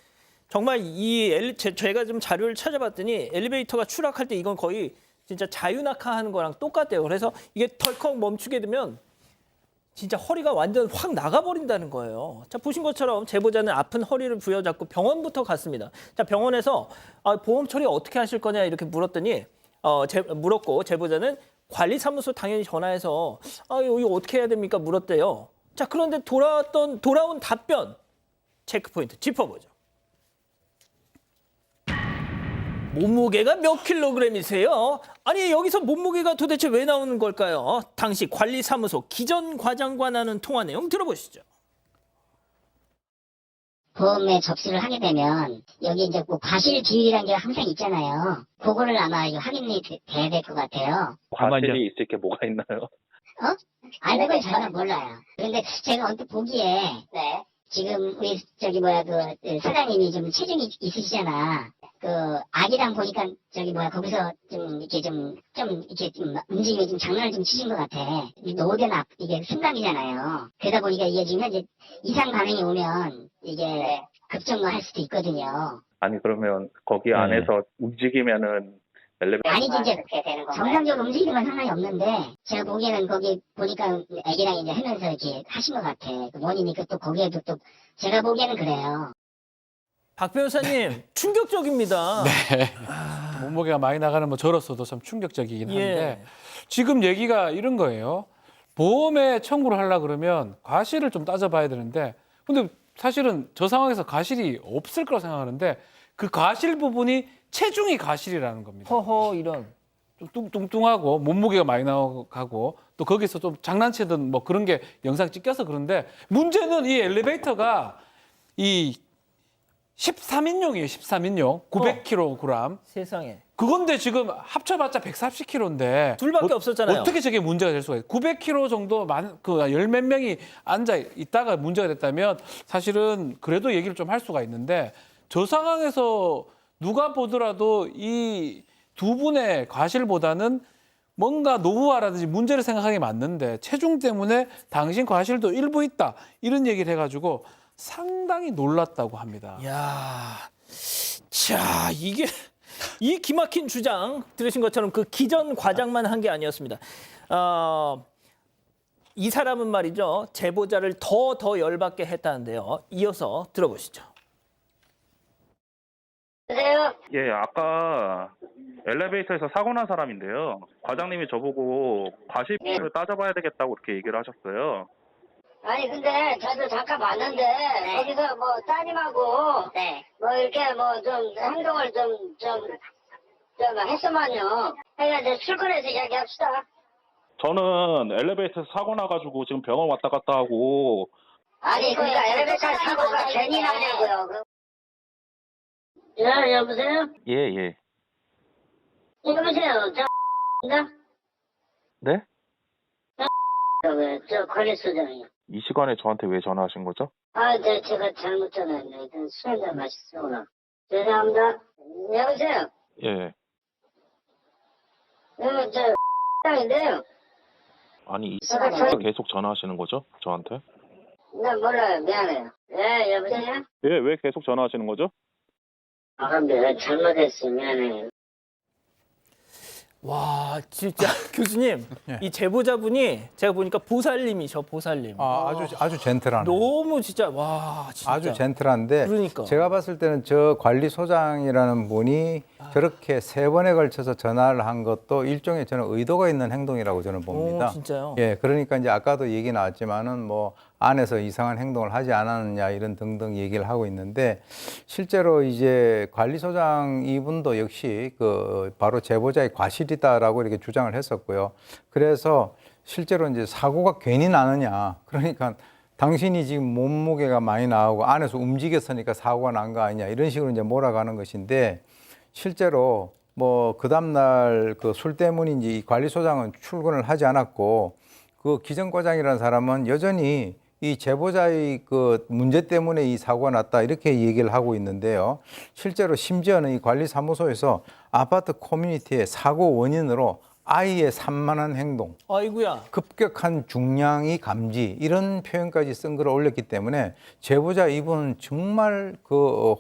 Speaker 2: 정말 제가 좀 자료를 찾아봤더니 엘리베이터가 추락할 때 이건 거의 진짜 자유낙하하는 거랑 똑같대요. 그래서 이게 덜컥 멈추게 되면 진짜 허리가 완전 확 나가버린다는 거예요. 자, 보신 것처럼 제보자는 아픈 허리를 부여잡고 병원부터 갔습니다. 자, 병원에서 보험 처리 어떻게 하실 거냐 이렇게 물었더니 물었고 제보자는 관리사무소 당연히 전화해서 이거 어떻게 해야 됩니까 물었대요. 자, 그런데 돌아온 답변 체크포인트 짚어보죠. 몸무게가 몇 킬로그램이세요? 아니, 여기서 몸무게가 도대체 왜 나오는 걸까요? 당시 관리사무소 기전 과장관하는 통화 내용 들어보시죠.
Speaker 9: 보험에 접수를 하게 되면 여기 이제 뭐 과실 비율이라는 게 항상 있잖아요. 그거를 아마 확인이 돼야 될 것 같아요.
Speaker 10: 과실이 있을 게 뭐가 있나요?
Speaker 9: 알고 걸 저는 몰라요. 그런데 제가 언뜻 보기에 지금 우리 그 사장님이 좀 체중이 있으시잖아. 아기랑 보니까 거기서 좀 움직임이 좀 장난을 좀 치신 것 같아. 노den 이게 순간이잖아요. 그러다 보니까 이게 지금 현재 이상 반응이 오면 이게 급정거할 수도 있거든요.
Speaker 10: 아니 그러면 거기 안에서 움직이면은 엘리베이터
Speaker 9: 아니지, 이제 정상적으로 움직이는 건 상관이 없는데 제가 보기에는 거기 보니까 애기랑 이제 하면서 이렇게 하신 것 같아. 그 원인이 또 거기에도 또 제가 보기에는 그래요.
Speaker 2: 박 변호사님 충격적입니다.
Speaker 3: 네. 몸무게가 많이 나가는 저로서도 참 충격적이긴 한데
Speaker 2: 예.
Speaker 3: 지금 얘기가 이런 거예요. 보험에 청구를 하려고 그러면 과실을 좀 따져봐야 되는데 근데 사실은 저 상황에서 과실이 없을 거라고 생각하는데 그 과실 부분이 체중이 과실이라는 겁니다.
Speaker 2: 허허 이런.
Speaker 3: 좀 뚱뚱하고 몸무게가 많이 나가고 또 거기서 좀 장난치던 그런 게 영상 찍혀서 그런데 문제는 이 엘리베이터가 이 13인용이에요. 13인용. 900kg.
Speaker 2: 세상에.
Speaker 3: 그건데 지금 합쳐봤자 140kg인데
Speaker 2: 둘밖에 없었잖아요.
Speaker 3: 어떻게 저게 문제가 될 수가 있어요? 900kg 정도 열 몇 명이 앉아 있다가 문제가 됐다면 사실은 그래도 얘기를 좀 할 수가 있는데 저 상황에서 누가 보더라도 이 두 분의 과실보다는 뭔가 노후화라든지 문제를 생각하기 맞는데 체중 때문에 당신 과실도 일부 있다. 이런 얘기를 해가지고 상당히 놀랐다고 합니다.
Speaker 2: 야, 자, 이게 이 기막힌 주장 들으신 것처럼 그 기전 과장만 한 게 아니었습니다. 이 사람은 말이죠. 제보자를 더 열받게 했다는데요. 이어서 들어보시죠.
Speaker 9: 여보세요?
Speaker 10: 예, 아까 엘리베이터에서 사고 난 사람인데요. 과장님이 저보고 과실비를 따져봐야 되겠다고 그렇게 얘기를 하셨어요.
Speaker 9: 아니 근데 저도 잠깐 봤는데 거기서 뭐 따님하고 뭐 이렇게 뭐 좀 행동을 좀 했으면요. 그러니까 이제 출근해서 이야기합시다.
Speaker 10: 저는 엘리베이터에서 사고 나가지고 지금 병원 왔다 갔다 하고.
Speaker 9: 아니 그러니까 엘리베이터 사고가 괜히 나냐고요. 여보세요?
Speaker 10: 예.
Speaker 9: 여보세요?
Speaker 10: 네?
Speaker 9: 저 관리소장이요.
Speaker 10: 이 시간에 저한테 왜 전화하신 거죠?
Speaker 9: 네, 제가 잘못 전화했네. 일단 술 한잔 마시구나. 죄송합니다. 여보세요?
Speaker 10: 예.
Speaker 9: 저 X장인데요.
Speaker 10: 아니, 이 시간에 계속 전화하시는 거죠? 저한테?
Speaker 9: 나 몰라요. 미안해요. 네, 여보세요?
Speaker 10: 예, 왜 계속 전화하시는 거죠?
Speaker 9: 근데 잘못했어. 미안해요.
Speaker 2: 와, 진짜 교수님,
Speaker 5: 예.
Speaker 2: 이 제보자분이 제가 보니까 보살님이셔, 보살님.
Speaker 5: 아주 젠틀하네.
Speaker 2: 너무 진짜 와, 진짜.
Speaker 5: 아주 젠틀한데
Speaker 2: 그러니까.
Speaker 5: 제가 봤을 때는 저 관리소장이라는 분이 저렇게 3번에 걸쳐서 전화를 한 것도 일종의 저는 의도가 있는 행동이라고 저는 봅니다.
Speaker 2: 오, 진짜요?
Speaker 5: 예, 그러니까 이제 아까도 얘기 나왔지만은 뭐 안에서 이상한 행동을 하지 않았느냐 이런 등등 얘기를 하고 있는데 실제로 이제 관리소장 이분도 역시 그 바로 제보자의 과실이다라고 이렇게 주장을 했었고요. 그래서 실제로 이제 사고가 괜히 나느냐. 그러니까 당신이 지금 몸무게가 많이 나오고 안에서 움직였으니까 사고가 난 거 아니냐 이런 식으로 이제 몰아가는 것인데 실제로 뭐 그 다음날 그 술 때문인지 이 관리소장은 출근을 하지 않았고 그 기정과장이라는 사람은 여전히 이 제보자의 그 문제 때문에 이 사고가 났다 이렇게 얘기를 하고 있는데요. 실제로 심지어는 이 관리사무소에서 아파트 커뮤니티의 사고 원인으로 아이의 산만한 행동,
Speaker 2: 아이고야.
Speaker 5: 급격한 중량이 감지 이런 표현까지 쓴 글을 올렸기 때문에 제보자 이분은 정말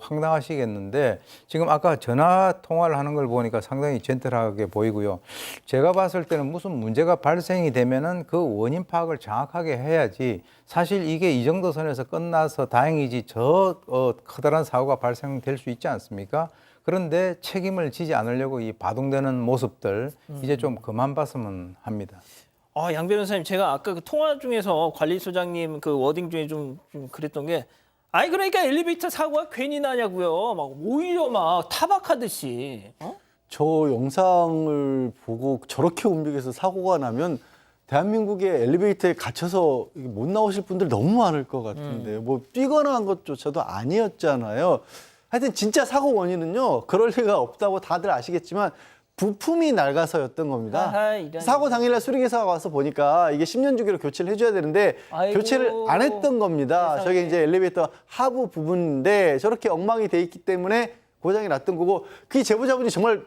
Speaker 5: 황당하시겠는데 지금 아까 전화 통화를 하는 걸 보니까 상당히 젠틀하게 보이고요. 제가 봤을 때는 무슨 문제가 발생이 되면은 그 원인 파악을 정확하게 해야지 사실 이게 이 정도 선에서 끝나서 다행이지 커다란 사고가 발생될 수 있지 않습니까? 그런데 책임을 지지 않으려고 이 바둥대는 모습들 이제 좀 그만 봤으면 합니다.
Speaker 2: 양 변호사님, 제가 아까 그 통화 중에서 관리소장님 그 워딩 중에 좀 그랬던 게, 아니 그러니까 엘리베이터 사고가 괜히 나냐고요. 막 오히려 막 타박하듯이.
Speaker 8: 저 영상을 보고 저렇게 움직여서 사고가 나면 대한민국의 엘리베이터에 갇혀서 못 나오실 분들 너무 많을 것 같은데 뭐 뛰거나 한 것조차도 아니었잖아요. 하여튼 진짜 사고 원인은요. 그럴 리가 없다고 다들 아시겠지만 부품이 낡아서였던 겁니다.
Speaker 2: 아하, 이런.
Speaker 8: 사고 당일날 수리기사가 와서 보니까 이게 10년 주기로 교체를 해줘야 되는데
Speaker 2: 아이고,
Speaker 8: 교체를 안 했던 겁니다.
Speaker 2: 세상에.
Speaker 8: 저게 이제 엘리베이터 하부 부분인데 저렇게 엉망이 돼 있기 때문에 고장이 났던 거고 그 제보자분이 정말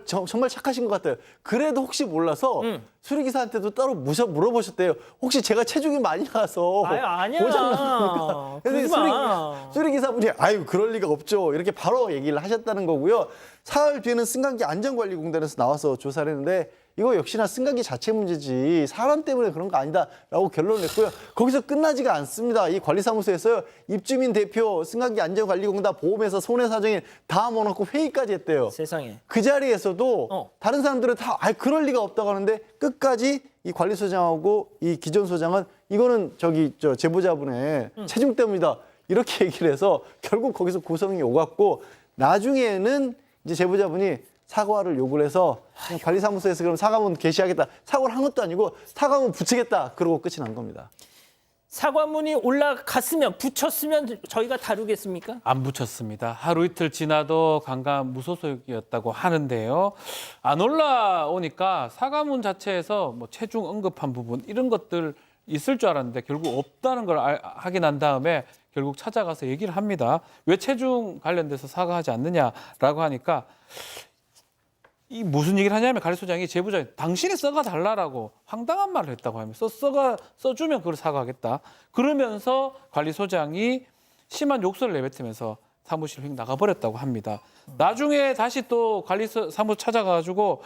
Speaker 8: 착하신 것 같아요. 그래도 혹시 몰라서 수리기사한테도 따로 물어보셨대요. 혹시 제가 체중이 많이 나가서
Speaker 2: 아니야.
Speaker 8: 고장 났습니까?
Speaker 2: 그러지 마.
Speaker 8: 수리기사분이 아유 그럴 리가 없죠. 이렇게 바로 얘기를 하셨다는 거고요. 사흘 뒤에는 승강기 안전관리공단에서 나와서 조사를 했는데 이거 역시나 승강기 자체 문제지 사람 때문에 그런 거 아니다라고 결론을 냈고요. 거기서 끝나지가 않습니다. 이 관리사무소에서요. 입주민 대표, 승강기 안전관리공단, 보험회사, 손해사정인 다 모아놓고 회의까지 했대요.
Speaker 2: 세상에.
Speaker 8: 그 자리에서도 다른 사람들은 다 그럴 리가 없다고 하는데 끝까지 이 관리소장하고 이 기존소장은 이거는 저 제보자분의 체중 때문이다. 이렇게 얘기를 해서 결국 거기서 고성이 오갔고 나중에는 이제 제보자분이 사과를 요구를 해서 그냥 관리사무소에서 그럼 사과문 게시하겠다. 사과를 한 것도 아니고 사과문 붙이겠다. 그러고 끝이 난 겁니다.
Speaker 2: 사과문이 올라갔으면 붙였으면 저희가 다루겠습니까?
Speaker 3: 안 붙였습니다. 하루 이틀 지나도 강간 무소속이었다고 하는데요. 안 올라오니까 사과문 자체에서 뭐 체중 언급한 부분 이런 것들 있을 줄 알았는데 결국 없다는 걸 확인한 다음에 결국 찾아가서 얘기를 합니다. 왜 체중 관련돼서 사과하지 않느냐라고 하니까 이 무슨 얘기를 하냐면 관리소장이 제보자에 당신이 써가달라라고 황당한 말을 했다고 하면서 써주면 그걸 사과하겠다. 그러면서 관리소장이 심한 욕설을 내뱉으면서 사무실을 휙 나가버렸다고 합니다. 나중에 다시 또 관리사무소 찾아가지고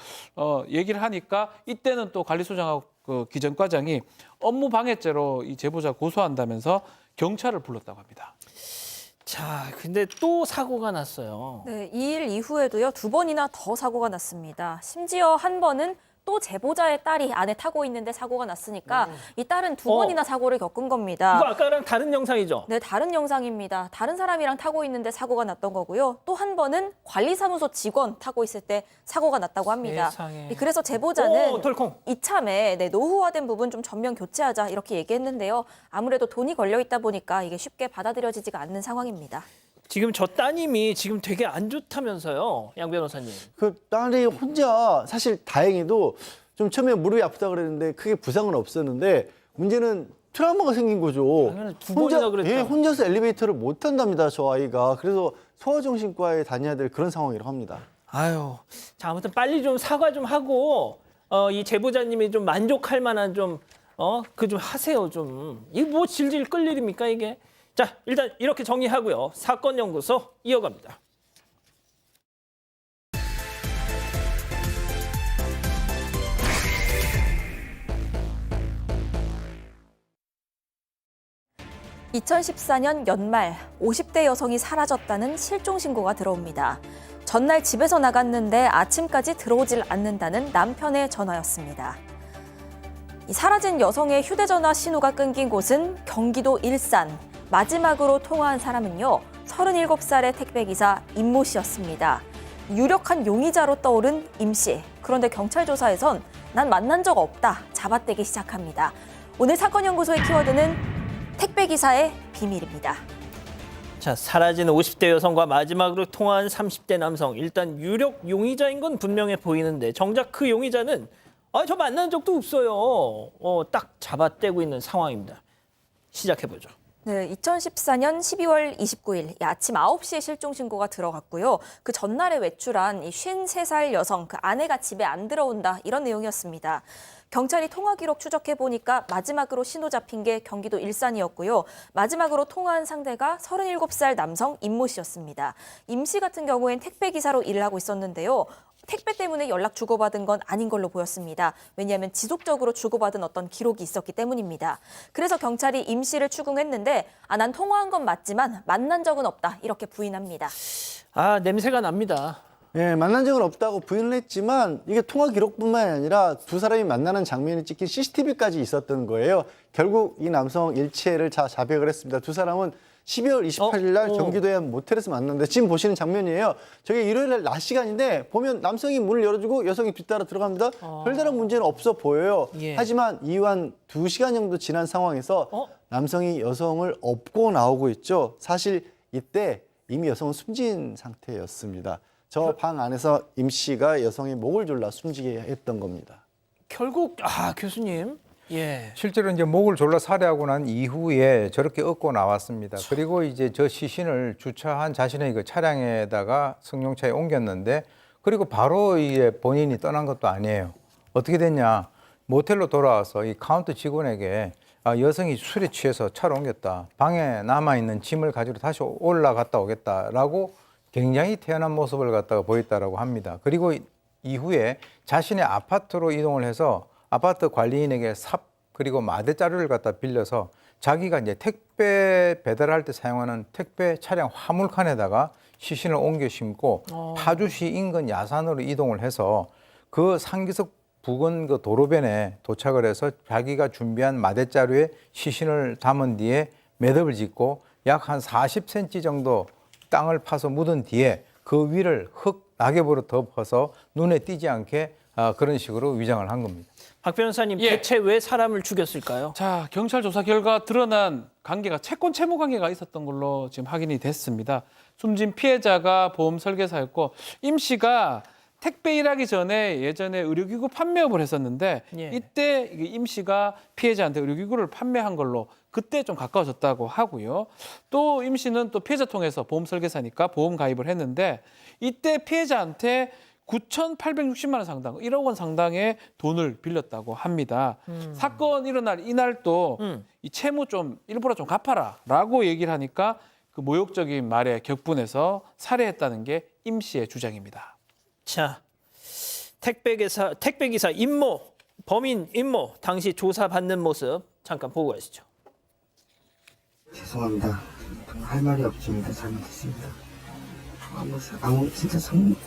Speaker 3: 얘기를 하니까 이때는 또 관리소장하고 그 기전과장이 업무 방해죄로 이 제보자 고소한다면서 경찰을 불렀다고 합니다.
Speaker 2: 자, 근데 또 사고가 났어요.
Speaker 4: 네, 이 일 이후에도요 2번이나 더 사고가 났습니다. 심지어 한 번은 또 제보자의 딸이 안에 타고 있는데 사고가 났으니까 이 딸은 2번이나 사고를 겪은 겁니다.
Speaker 2: 이거 아까랑 다른 영상이죠?
Speaker 4: 네, 다른 영상입니다. 다른 사람이랑 타고 있는데 사고가 났던 거고요. 또 한 번은 관리사무소 직원 타고 있을 때 사고가 났다고 합니다.
Speaker 2: 세상에.
Speaker 4: 네, 그래서 제보자는
Speaker 2: 오, 덜컹.
Speaker 4: 이참에 노후화된 부분 좀 전면 교체하자 이렇게 얘기했는데요. 아무래도 돈이 걸려 있다 보니까 이게 쉽게 받아들여지지가 않는 상황입니다.
Speaker 2: 지금 저 따님이 지금 되게 안 좋다면서요, 양 변호사님.
Speaker 8: 그 딸이 혼자 사실 다행히도 좀 처음에 무릎이 아프다 그랬는데 크게 부상은 없었는데 문제는 트라우마가 생긴 거죠.
Speaker 2: 당연히 2번이나 그랬죠.
Speaker 8: 예, 혼자서 엘리베이터를 못 탄답니다, 저 아이가. 그래서 소아정신과에 다녀야 될 그런 상황이라고 합니다.
Speaker 2: 아유, 자, 아무튼 빨리 좀 사과 좀 하고 이 제보자님이 좀 만족할 만한 좀 그 좀 하세요, 좀. 이게 뭐 질질 끌 일입니까, 이게? 자, 일단 이렇게 정리하고요. 사건 연구소 이어갑니다.
Speaker 4: (2014년) 연말 50대 여성이 사라졌다는 실종 신고가 들어옵니다. 전날 집에서 나갔는데 아침까지 들어오질 않는다는 남편의 전화였습니다. 이 사라진 여성의 휴대전화 신호가 끊긴 곳은 경기도 일산. 마지막으로 통화한 사람은요, 37살의 택배기사 임모 씨였습니다. 유력한 용의자로 떠오른 임 씨. 그런데 경찰 조사에선 난 만난 적 없다 잡아떼기 시작합니다. 오늘 사건 연구소의 키워드는 택배기사의 비밀입니다.
Speaker 2: 자, 사라진 50대 여성과 마지막으로 통화한 30대 남성. 일단 유력 용의자인 건 분명해 보이는데 정작 그 용의자는 저 만난 적도 없어요. 딱 잡아떼고 있는 상황입니다. 시작해보죠.
Speaker 4: 네, 2014년 12월 29일 아침 9시에 실종 신고가 들어갔고요. 그 전날에 외출한 이 53살 여성, 그 아내가 집에 안 들어온다 이런 내용이었습니다. 경찰이 통화 기록 추적해 보니까 마지막으로 신호 잡힌 게 경기도 일산이었고요. 마지막으로 통화한 상대가 37살 남성 임모 씨였습니다. 임 씨 같은 경우엔 택배 기사로 일을 하고 있었는데요. 택배 때문에 연락 주고받은 건 아닌 걸로 보였습니다. 왜냐하면 지속적으로 주고받은 어떤 기록이 있었기 때문입니다. 그래서 경찰이 임 씨를 추궁했는데 난 통화한 건 맞지만 만난 적은 없다 이렇게 부인합니다.
Speaker 2: 아, 냄새가 납니다.
Speaker 8: 예, 만난 적은 없다고 부인을 했지만 이게 통화 기록뿐만이 아니라 두 사람이 만나는 장면이 찍힌 CCTV까지 있었던 거예요. 결국 이 남성 일체를 자백을 했습니다. 두 사람은 12월 28일 날 경기도의 한 모텔에서 만났는데 지금 보시는 장면이에요. 저게 일요일 낮 시간인데 보면 남성이 문을 열어주고 여성이 뒤따라 들어갑니다. 별다른 문제는 없어 보여요.
Speaker 2: 예.
Speaker 8: 하지만 이후 한 2시간 정도 지난 상황에서 남성이 여성을 업고 나오고 있죠. 사실 이때 이미 여성은 숨진 상태였습니다. 저 방 안에서 임 씨가 여성의 목을 졸라 숨지게 했던 겁니다.
Speaker 2: 결국 교수님. 예.
Speaker 5: 실제로 이제 목을 졸라 살해하고 난 이후에 저렇게 얻고 나왔습니다. 그리고 이제 저 시신을 주차한 자신의 그 차량에다가 승용차에 옮겼는데 그리고 바로 이제 본인이 떠난 것도 아니에요. 어떻게 됐냐? 모텔로 돌아와서 이 카운터 직원에게 여성이 술에 취해서 차로 옮겼다. 방에 남아있는 짐을 가지고 다시 올라갔다 오겠다라고 굉장히 태연한 모습을 갖다가 보였다라고 합니다. 그리고 이후에 자신의 아파트로 이동을 해서 아파트 관리인에게 삽 그리고 마대 자루를 갖다 빌려서 자기가 이제 택배 배달할 때 사용하는 택배 차량 화물칸에다가 시신을 옮겨 심고 파주시 인근 야산으로 이동을 해서 그 상기석 부근 그 도로변에 도착을 해서 자기가 준비한 마대 자루에 시신을 담은 뒤에 매듭을 짓고 약 한 40cm 정도 땅을 파서 묻은 뒤에 그 위를 흙 낙엽으로 덮어서 눈에 띄지 않게 그런 식으로 위장을 한 겁니다.
Speaker 2: 박 변호사님,
Speaker 3: 예.
Speaker 2: 대체 왜 사람을 죽였을까요?
Speaker 3: 자, 경찰 조사 결과 드러난 관계가 채권 채무 관계가 있었던 걸로 지금 확인이 됐습니다. 숨진 피해자가 보험 설계사였고 임 씨가 택배 일하기 전에 예전에 의료기구 판매업을 했었는데
Speaker 2: 예.
Speaker 3: 이때 임 씨가 피해자한테 의료기구를 판매한 걸로 그때 좀 가까워졌다고 하고요. 또 임 씨는 또 피해자 통해서 보험 설계사니까 보험 가입을 했는데 이때 피해자한테 9,860만 원 상당, 1억 원 상당의 돈을 빌렸다고 합니다. 사건 일어날 이날 또 이 채무 좀 일부러 좀 갚아라라고 얘기를 하니까 그 모욕적인 말에 격분해서 살해했다는 게 임 씨의 주장입니다.
Speaker 2: 자, 택배기사 임모, 범인 임모 당시 조사받는 모습 잠깐 보고 가시죠.
Speaker 11: 죄송합니다. 할 말이 없습니다. 잘못했습니다. 진짜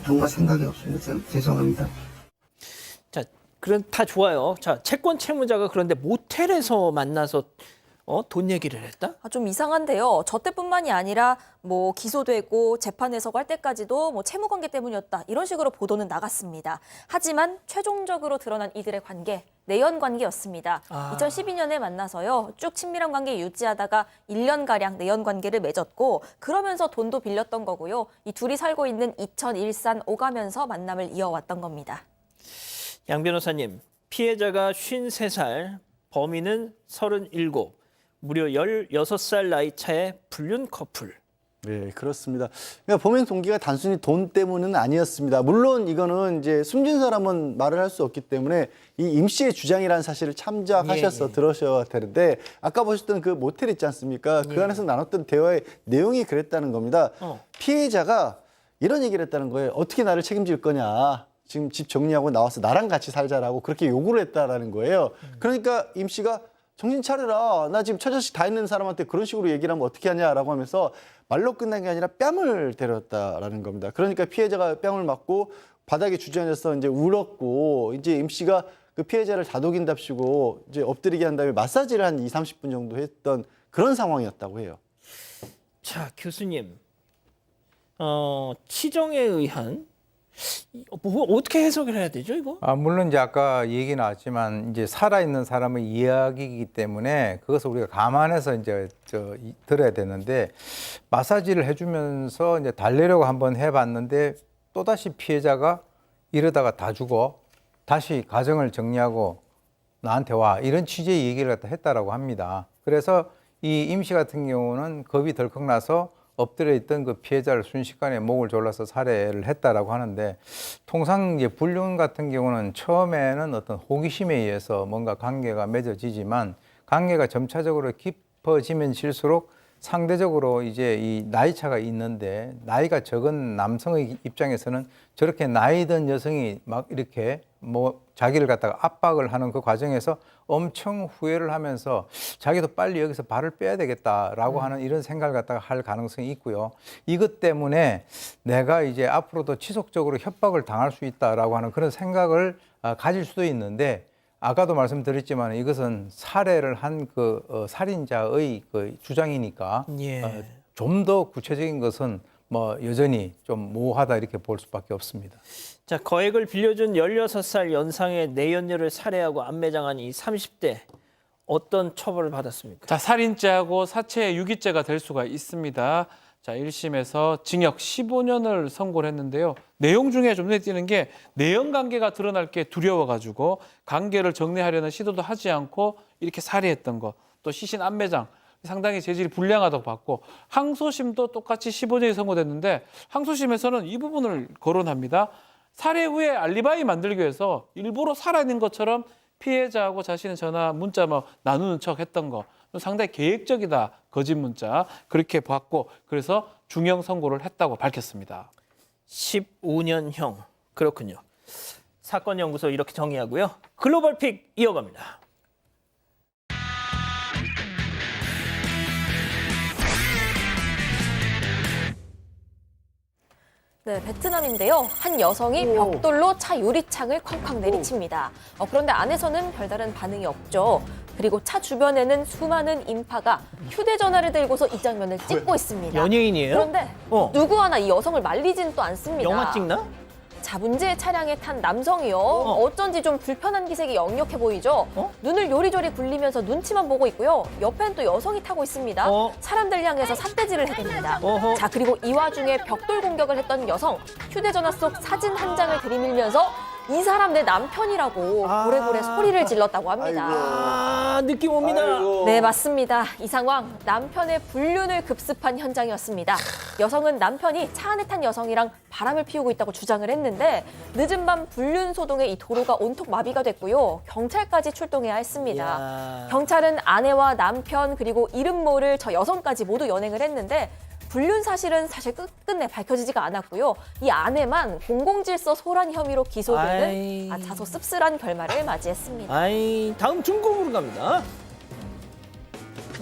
Speaker 11: 정말 생각이 없습니다. 죄송합니다.
Speaker 2: 자, 그런 다 좋아요. 자, 채권 채무자가 그런데 모텔에서 만나서 돈 얘기를 했다?
Speaker 4: 좀 이상한데요. 저 때뿐만이 아니라 뭐 기소되고 재판에서 갈 때까지도 뭐 채무 관계 때문이었다. 이런 식으로 보도는 나갔습니다. 하지만 최종적으로 드러난 이들의 관계, 내연 관계였습니다. 2012년에 만나서요. 쭉 친밀한 관계 유지하다가 1년가량 내연 관계를 맺었고 그러면서 돈도 빌렸던 거고요. 이 둘이 살고 있는 이천 일산 오가면서 만남을 이어왔던 겁니다.
Speaker 2: 양 변호사님, 피해자가 53살, 범인은 37, 무려 16살 나이 차의 불륜 커플.
Speaker 8: 네, 그렇습니다. 그러니까 범행 동기가 단순히 돈 때문은 아니었습니다. 물론 이거는 이제 숨진 사람은 말을 할 수 없기 때문에 이 임 씨의 주장이라는 사실을 참작하셔서 들으셔야 되는데 아까 보셨던 그 모텔 있지 않습니까? 그 안에서 나눴던 대화의 내용이 그랬다는 겁니다. 피해자가 이런 얘기를 했다는 거예요. 어떻게 나를 책임질 거냐. 지금 집 정리하고 나와서 나랑 같이 살자라고 그렇게 요구를 했다라는 거예요. 그러니까 임 씨가 정신 차려라. 나 지금 처자식 다 있는 사람한테 그런 식으로 얘기를 하면 어떻게 하냐라고 하면서 말로 끝난 게 아니라 뺨을 때렸다라는 겁니다. 그러니까 피해자가 뺨을 맞고 바닥에 주저앉아서 이제 울었고 이제 임 씨가 그 피해자를 다독인답시고 이제 엎드리게 한 다음에 마사지를 한 20-30분 정도 했던 그런 상황이었다고 해요.
Speaker 2: 자, 교수님. 치정에 의한 뭐 어떻게 해석을 해야 되죠, 이거?
Speaker 5: 물론 이제 아까 얘기 나왔지만 이제 살아있는 사람의 이야기이기 때문에 그것을 우리가 감안해서 이제 들어야 되는데 마사지를 해주면서 이제 달래려고 한번 해봤는데 또다시 피해자가 이러다가 다 죽어 다시 가정을 정리하고 나한테 와 이런 취지의 얘기를 갖다 했다라고 합니다. 그래서 이 임 씨 같은 경우는 겁이 덜컥 나서 엎드려 있던 그 피해자를 순식간에 목을 졸라서 살해를 했다라고 하는데 통상 이제 불륜 같은 경우는 처음에는 어떤 호기심에 의해서 뭔가 관계가 맺어지지만 관계가 점차적으로 깊어지면 질수록 상대적으로 이제 이 나이 차가 있는데 나이가 적은 남성의 입장에서는 저렇게 나이 든 여성이 막 이렇게 뭐 자기를 갖다가 압박을 하는 그 과정에서 엄청 후회를 하면서 자기도 빨리 여기서 발을 빼야 되겠다라고 하는 이런 생각을 갖다가 할 가능성이 있고요. 이것 때문에 내가 이제 앞으로도 지속적으로 협박을 당할 수 있다라고 하는 그런 생각을 가질 수도 있는데 아까도 말씀드렸지만 이것은 살해를 한 그 살인자의 그 주장이니까 좀 더 구체적인 것은 뭐 여전히 좀 모호하다 이렇게 볼 수밖에 없습니다.
Speaker 2: 자, 거액을 빌려준 16살 연상의 내연녀를 살해하고 안매장한 이 30대 어떤 처벌을 받았습니까?
Speaker 3: 자, 살인죄하고 사체 유기죄가 될 수가 있습니다. 자, 1심에서 징역 15년을 선고를 했는데요. 내용 중에 좀 눈에 띄는 게 내연 관계가 드러날 게 두려워가지고 관계를 정리하려는 시도도 하지 않고 이렇게 살해했던 거. 또 시신 안매장 상당히 재질이 불량하다고 봤고 항소심도 똑같이 15년이 선고됐는데 항소심에서는 이 부분을 거론합니다. 살해 후에 알리바이 만들기 위해서 일부러 살아있는 것처럼 피해자하고 자신의 전화, 문자 뭐 나누는 척 했던 거. 상당히 계획적이다. 거짓 문자. 그렇게 봤고 그래서 중형 선고를 했다고 밝혔습니다.
Speaker 2: 15년형. 그렇군요. 사건 연구소 이렇게 정의하고요. 글로벌 픽 이어갑니다.
Speaker 4: 네, 베트남인데요. 한 여성이 벽돌로 차 유리창을 쾅쾅 내리칩니다. 그런데 안에서는 별다른 반응이 없죠. 그리고 차 주변에는 수많은 인파가 휴대전화를 들고서 이 장면을 찍고 있습니다.
Speaker 2: 연예인이에요?
Speaker 4: 그런데 누구 하나 이 여성을 말리지는 또 않습니다.
Speaker 2: 영화 찍나?
Speaker 4: 자, 문제의 차량에 탄 남성이요. 어쩐지 좀 불편한 기색이 역력해 보이죠. 눈을 요리조리 굴리면서 눈치만 보고 있고요. 옆엔 또 여성이 타고 있습니다. 사람들 향해서 삿대질을 해댑니다. 자, 그리고 이 와중에 벽돌 공격을 했던 여성. 휴대전화 속 사진 한 장을 들이밀면서 이 사람 내 남편이라고 고래고래 소리를 질렀다고 합니다.
Speaker 2: 느낌 옵니다.
Speaker 4: 네, 맞습니다. 이 상황 남편의 불륜을 급습한 현장이었습니다. 여성은 남편이 차 안에 탄 여성이랑 바람을 피우고 있다고 주장을 했는데 늦은 밤 불륜 소동에 이 도로가 온통 마비가 됐고요. 경찰까지 출동해야 했습니다. 경찰은 아내와 남편 그리고 이름 모를 저 여성까지 모두 연행을 했는데 불륜 사실은 사실 끝끝내 밝혀지지가 않았고요. 이 아내만 공공질서 소란 혐의로 기소되는 다소 씁쓸한 결말을 맞이했습니다.
Speaker 2: 다음 중공으로 갑니다.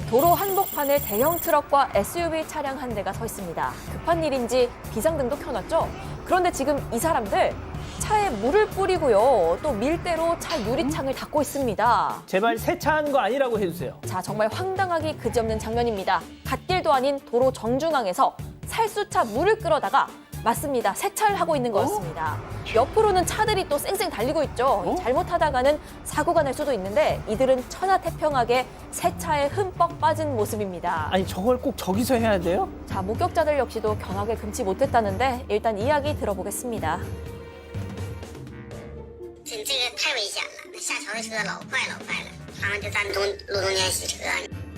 Speaker 4: 도로 한복판에 대형 트럭과 SUV 차량 한 대가 서 있습니다. 급한 일인지 비상등도 켜놨죠. 그런데 지금 이 사람들 차에 물을 뿌리고요. 또 밀대로 차 유리창을 닫고 있습니다.
Speaker 2: 제발 세차한 거 아니라고 해주세요.
Speaker 4: 자, 정말 황당하기 그지없는 장면입니다. 갓길도 아닌 도로 정중앙에서 살수차 물을 끌어다가 맞습니다. 세차를 하고 있는 거였습니다. 옆으로는 차들이 또 쌩쌩 달리고 있죠. 잘못하다가는 사고가 날 수도 있는데 이들은 천하태평하게 세차에 흠뻑 빠진 모습입니다.
Speaker 2: 아니 저걸 꼭 저기서 해야 돼요?
Speaker 4: 자, 목격자들 역시도 경악을 금치 못했다는데 일단 이야기 들어보겠습니다.
Speaker 6: 这个太危险了，下桥的车老快了，他们就站路中间洗车。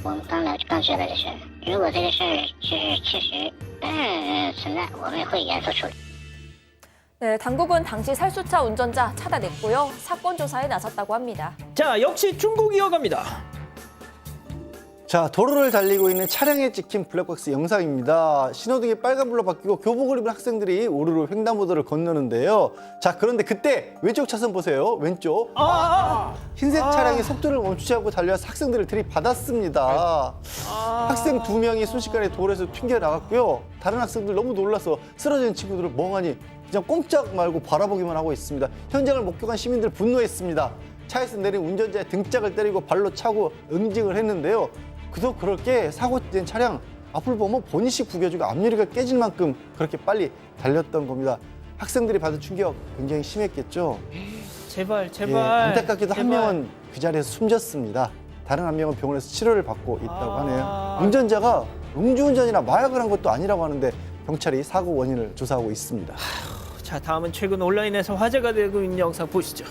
Speaker 9: 我们刚觉得这事，如果这个事是确实存在，我们会严肃处理。
Speaker 4: 네, 당국은 당시 살수차 운전자 찾아냈고요. 사건 조사에 나섰다고 합니다.
Speaker 2: 자, 역시 중국 이어갑니다.
Speaker 8: 자, 도로를 달리고 있는 차량에 찍힌 블랙박스 영상입니다. 신호등이 빨간불로 바뀌고 교복을 입은 학생들이 우르르 횡단보도를 건너는데요. 자, 그런데 그때 왼쪽 차선 보세요. 왼쪽. 흰색 차량이 속도를 멈추지 않고 달려와서 학생들을 들이받았습니다. 학생 2명이 순식간에 도로에서 튕겨나갔고요. 다른 학생들 너무 놀라서 쓰러진 친구들을 멍하니 그냥 꼼짝 말고 바라보기만 하고 있습니다. 현장을 목격한 시민들 분노했습니다. 차에서 내린 운전자의 등짝을 때리고 발로 차고 응징을 했는데요. 그도 그럴 게 사고된 차량 앞을 보면 보닛이 구겨지고 앞유리가 깨질 만큼 그렇게 빨리 달렸던 겁니다. 학생들이 받은 충격 굉장히 심했겠죠.
Speaker 2: 제발.
Speaker 8: 예, 안타깝게도 한 명은 그 자리에서 숨졌습니다. 다른 한 명은 병원에서 치료를 받고 있다고 하네요. 운전자가 음주운전이나 마약을 한 것도 아니라고 하는데 경찰이 사고 원인을 조사하고 있습니다.
Speaker 2: 자, 다음은 최근 온라인에서 화제가 되고 있는 영상 보시죠.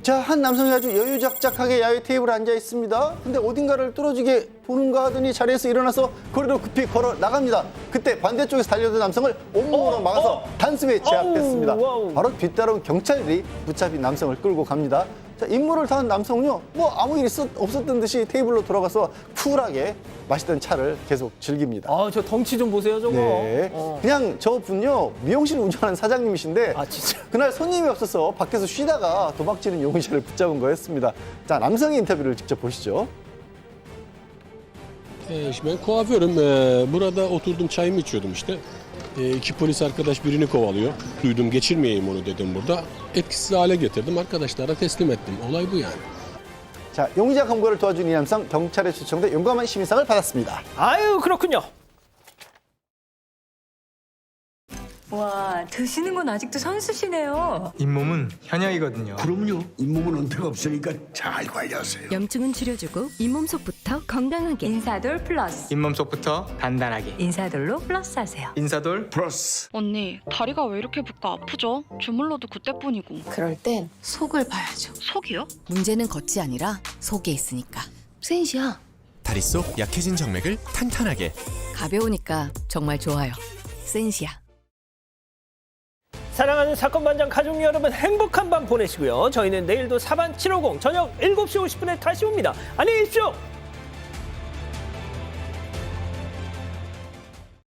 Speaker 8: 자, 한 남성이 아주 여유작작하게 야외 테이블에 앉아 있습니다. 근데 어딘가를 뚫어지게 보는가 하더니 자리에서 일어나서 거리로 급히 걸어 나갑니다. 그때 반대쪽에서 달려든 남성을 온몸으로 막아서 단숨에 제압했습니다. 바로 뒤따라온 경찰들이 붙잡힌 남성을 끌고 갑니다. 자, 임무를 다한 남성은요, 뭐 아무 일 없었던 듯이 테이블로 돌아가서 쿨하게 마시던 차를 계속 즐깁니다.
Speaker 2: 저 덩치 좀 보세요, 저거.
Speaker 8: 네. 그냥 저분요, 미용실 운전하는 사장님이신데
Speaker 2: 진짜.
Speaker 8: 그날 손님이 없어서 밖에서 쉬다가 도박치는 용의자를 붙잡은 거였습니다. 자, 남성의 인터뷰를 직접 보시죠.
Speaker 12: Ben kuaförüm. Burada oturdum çayımı içiyordum işte. İki polis arkadaş birini kovalıyor. Duydum geçirmeyeyim onu dedim burada. Etkisiz hale getirdim. Arkadaşlara teslim ettim. Olay bu yani.
Speaker 8: 자, 용의자 검거를 도와준 이 남성 경찰에 초청돼 용감한 시민상을 받았습니다.
Speaker 2: 아유, 그렇군요.
Speaker 13: 와, 드시는 건 아직도 선수시네요.
Speaker 14: 잇몸은 현역이거든요.
Speaker 11: 그럼요. 잇몸은 은퇴가 없으니까 잘 관리하세요.
Speaker 13: 염증은 줄여주고 잇몸속부터 건강하게. 인사돌 플러스.
Speaker 14: 잇몸 속부터 단단하게.
Speaker 13: 인사돌로 플러스 하세요.
Speaker 14: 인사돌
Speaker 11: 플러스.
Speaker 15: 언니, 다리가 왜 이렇게 붓고 아프죠? 주물러도 그때뿐이고.
Speaker 13: 그럴 땐 속을 봐야죠.
Speaker 15: 속이요?
Speaker 13: 문제는 겉이 아니라 속에 있으니까. 센시야.
Speaker 16: 다리 속 약해진 정맥을 탄탄하게.
Speaker 13: 가벼우니까 정말 좋아요. 센시야.
Speaker 2: 사랑하는 사건 반장 가족 여러분, 행복한 밤 보내시고요. 저희는 내일도 사반 750 저녁 7시 50분에 다시 옵니다. 안녕히 계십시오.